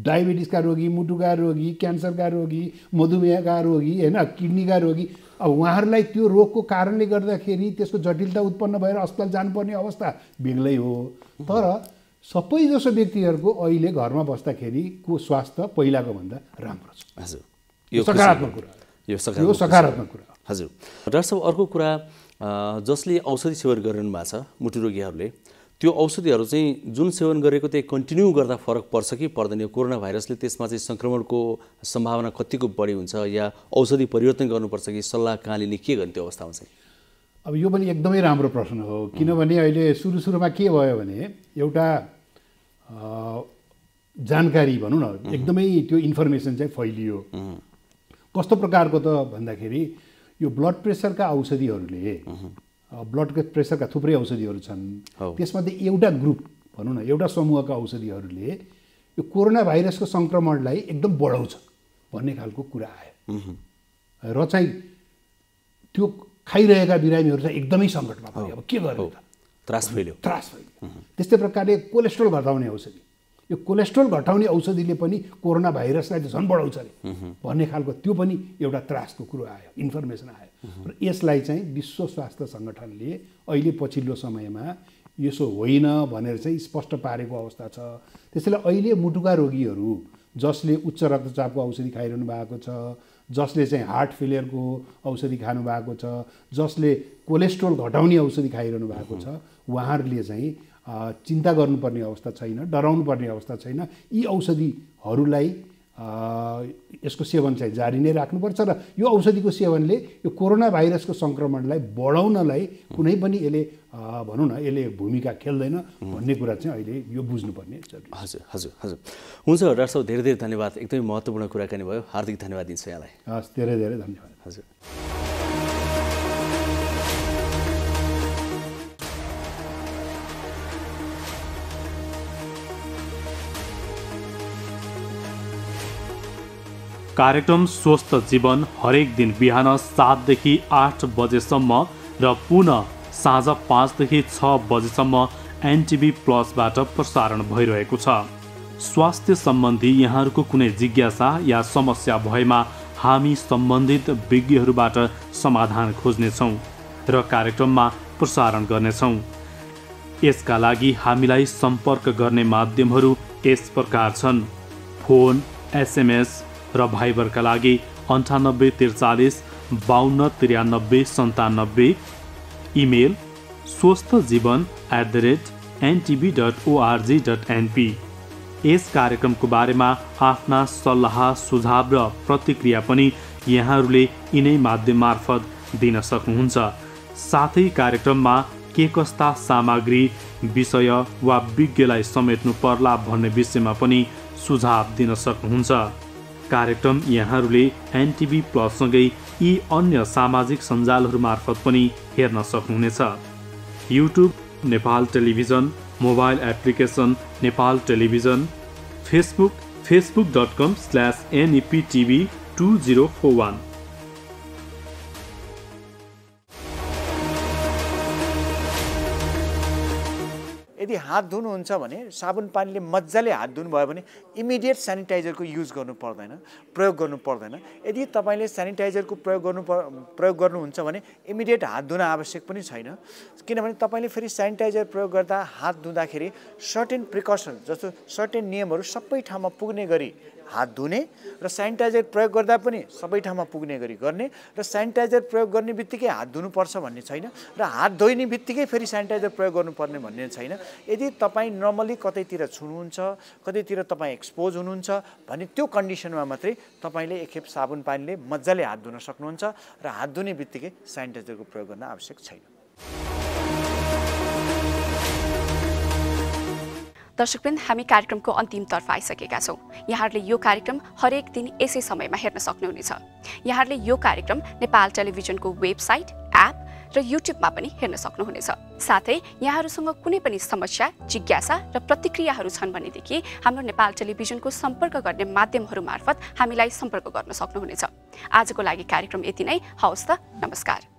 डायबिटिसका रोगी, मुटुका रोगी, क्यान्सरका रोगी, मधुमेहका रोगी, होइन किडनीका रोगी, अब उहाँहरूलाई त्यो रोगको कारणले गर्दाखेरि त्यसको जटिलता उत्पन्न भएर अस्पताल जानुपर्ने अवस्था बेग्लै हो। तर सबैजसो व्यक्तिहरूको अहिले घरमा बस्दाखेरिको स्वास्थ्य पहिलाको भन्दा राम्रो छ। हजुर, यो सकारात्मक कुरा, यो सकारात्मक कुरा। हजुर, डाक्टर साहब, अर्को कुरा, जसले औषधि सेवन गरिरहनु भएको छ मुटु रोगीहरूले, त्यो औषधिहरू चाहिँ जुन सेवन गरेको त्यही कन्टिन्यू गर्दा फरक पर्छ कि पर्दैन? यो कोरोना भाइरसले त्यसमा चाहिँ सङ्क्रमणको सम्भावना कतिको बढी हुन्छ या औषधि परिवर्तन गर्नुपर्छ कि सल्लाह कहाँ लिने, के गर्ने त्यो अवस्थामा चाहिँ? अब यो पनि एकदमै राम्रो प्रश्न हो, किनभने अहिले सुरुमा के भयो भने एउटा जानकारी भनौँ न एकदमै त्यो इन्फर्मेसन चाहिँ फैलियो। कस्तो प्रकारको त भन्दाखेरि यो ब्लड प्रेसरका औषधिहरूले, ब्लड प्रेसरका थुप्रै औषधिहरू छन्, त्यसमध्ये एउटा ग्रुप भनौँ न एउटा समूहका औषधिहरूले यो कोरोना भाइरसको सङ्क्रमणलाई एकदम बढाउँछ भन्ने खालको कुरा आयो र चाहिँ त्यो खाइरहेका बिरामीहरू चाहिँ एकदमै सङ्कटमा पऱ्यो। अब के गर्ने त? त्रास फैल्यो। त्यस्तै प्रकारले कोलेस्ट्रोल घटाउने औषधि, यो कोलेस्ट्रोल घटाउने औषधिले पनि कोरोना भाइरसलाई त झन् बढाउँछ अरे भन्ने खालको त्यो पनि एउटा त्रासको कुरो आयो, इन्फर्मेसन आयो। र यसलाई चाहिँ विश्व स्वास्थ्य सङ्गठनले अहिले पछिल्लो समयमा यसो होइन भनेर चाहिँ स्पष्ट पारेको अवस्था छ। त्यसैले अहिले मुटुका रोगीहरू जसले उच्च रक्तचापको औषधि खाइरहनु भएको छ, जसले चाहिँ हार्ट फेलियरको औषधि खानु भएको छ, जसले कोलेस्ट्रोल घटाउने औषधि खाइरहनु भएको छ, उहाँहरूले चाहिँ चिन्ता गर्नुपर्ने अवस्था छैन, डराउनु पर्ने अवस्था छैन। यी औषधिहरूलाई यसको सेवन चाहिँ जारी नै राख्नुपर्छ र यो औषधिको सेवनले यो कोरोना भाइरसको सङ्क्रमणलाई बढाउनलाई कुनै पनि यसले भनौँ न यसले भूमिका खेल्दैन भन्ने कुरा चाहिँ अहिले यो बुझ्नुपर्ने जरुरी। हजुर हजुर हजुर हुन्छ डाक्टर साहब, धेरै धेरै धन्यवाद, एकदमै महत्त्वपूर्ण कुराकानी भयो, हार्दिक धन्यवाद दिन्छु यहाँलाई। हस्, धेरै धेरै धन्यवाद। हजुर। कार्यक्रम स्वस्थ जीवन हरेक दिन बिहान 7 देखि 8 बजेसम्म र पुनः साँझ 5 देखि 6 बजेसम्म एनटिभी प्लसबाट प्रसारण भइरहेको छ। स्वास्थ्य सम्बन्धी यहाँहरूको कुनै जिज्ञासा या समस्या भएमा हामी सम्बन्धित विज्ञहरूबाट समाधान खोज्नेछौँ र कार्यक्रममा प्रसारण गर्नेछौँ। यसका लागि हामीलाई सम्पर्क गर्ने माध्यमहरू यस प्रकार छन्: फोन, एसएमएस र भाइबरका लागि 9843 5293 97, इमेल swasthjivan@ntb.org.np। यस कार्यक्रमको बारेमा आफ्ना सल्लाह, सुझाव र प्रतिक्रिया पनि यहाँहरूले यिनै माध्यम मार्फत दिन सक्नुहुन्छ। साथै कार्यक्रममा के कस्ता सामग्री, विषय वा विज्ञलाई समेट्नु पर्ला भन्ने विषयमा पनि सुझाव दिन सक्नुहुन्छ। कार्यक्रम यहाँहरूले एनटिभी प्लससँगै यी अन्य सामाजिक सञ्जालहरू मार्फत पनि हेर्न सक्नुहुनेछ। YouTube Nepal television, mobile application Nepal television, Facebook facebook.com/neptv2041। यदि हात धुनुहुन्छ भने साबुन पानीले मजाले हात धुनुभयो भने इमिडिएट सेनिटाइजरको युज गर्नु पर्दैन, प्रयोग गर्नु पर्दैन। यदि तपाईँले सेनिटाइजरको प्रयोग गर्नुहुन्छ भने इमिडिएट हात धुन आवश्यक पनि छैन, किनभने तपाईँले फेरि सेनिटाइजर प्रयोग गर्दा हात धुँदाखेरि सर्टेन प्रिकसन जस्तो सर्टेन नियमहरू सबै ठाउँमा पुग्ने गरी हात धुने र सेनिटाइजर प्रयोग गर्दा पनि सबै ठाउँमा पुग्ने गरी गर्ने र सेनिटाइजर प्रयोग गर्ने बित्तिकै हात धुनुपर्छ भन्ने छैन र हात धोइने बित्तिकै फेरि सेनिटाइजर प्रयोग गर्नुपर्ने भन्ने छैन। यदि तपाईँ नर्मली कतैतिर छुनुहुन्छ, कतैतिर तपाईँ एक्सपोज हुनुहुन्छ भने त्यो कन्डिसनमा मात्रै तपाईँले एकखेप साबुन पानीले मजाले हात धुन सक्नुहुन्छ र हात धुने बित्तिकै सेनिटाइजरको प्रयोग गर्न आवश्यक छैन। दर्शकवृन्द, हामी कार्यक्रमको अन्तिमतर्फ आइसकेका छौँ। यहाँहरूले यो कार्यक्रम हरेक दिन यसै समयमा हेर्न सक्नुहुनेछ। यहाँहरूले यो कार्यक्रम नेपाल टेलिभिजनको वेबसाइट, एप र युट्युबमा पनि हेर्न सक्नुहुनेछ। साथै यहाँहरूसँग कुनै पनि समस्या, जिज्ञासा र प्रतिक्रियाहरू छन् भनेदेखि हाम्रो नेपाल टेलिभिजनको सम्पर्क गर्ने माध्यमहरू मार्फत हामीलाई सम्पर्क गर्न सक्नुहुनेछ। आजको लागि कार्यक्रम यति नै। हवस् त, नमस्कार।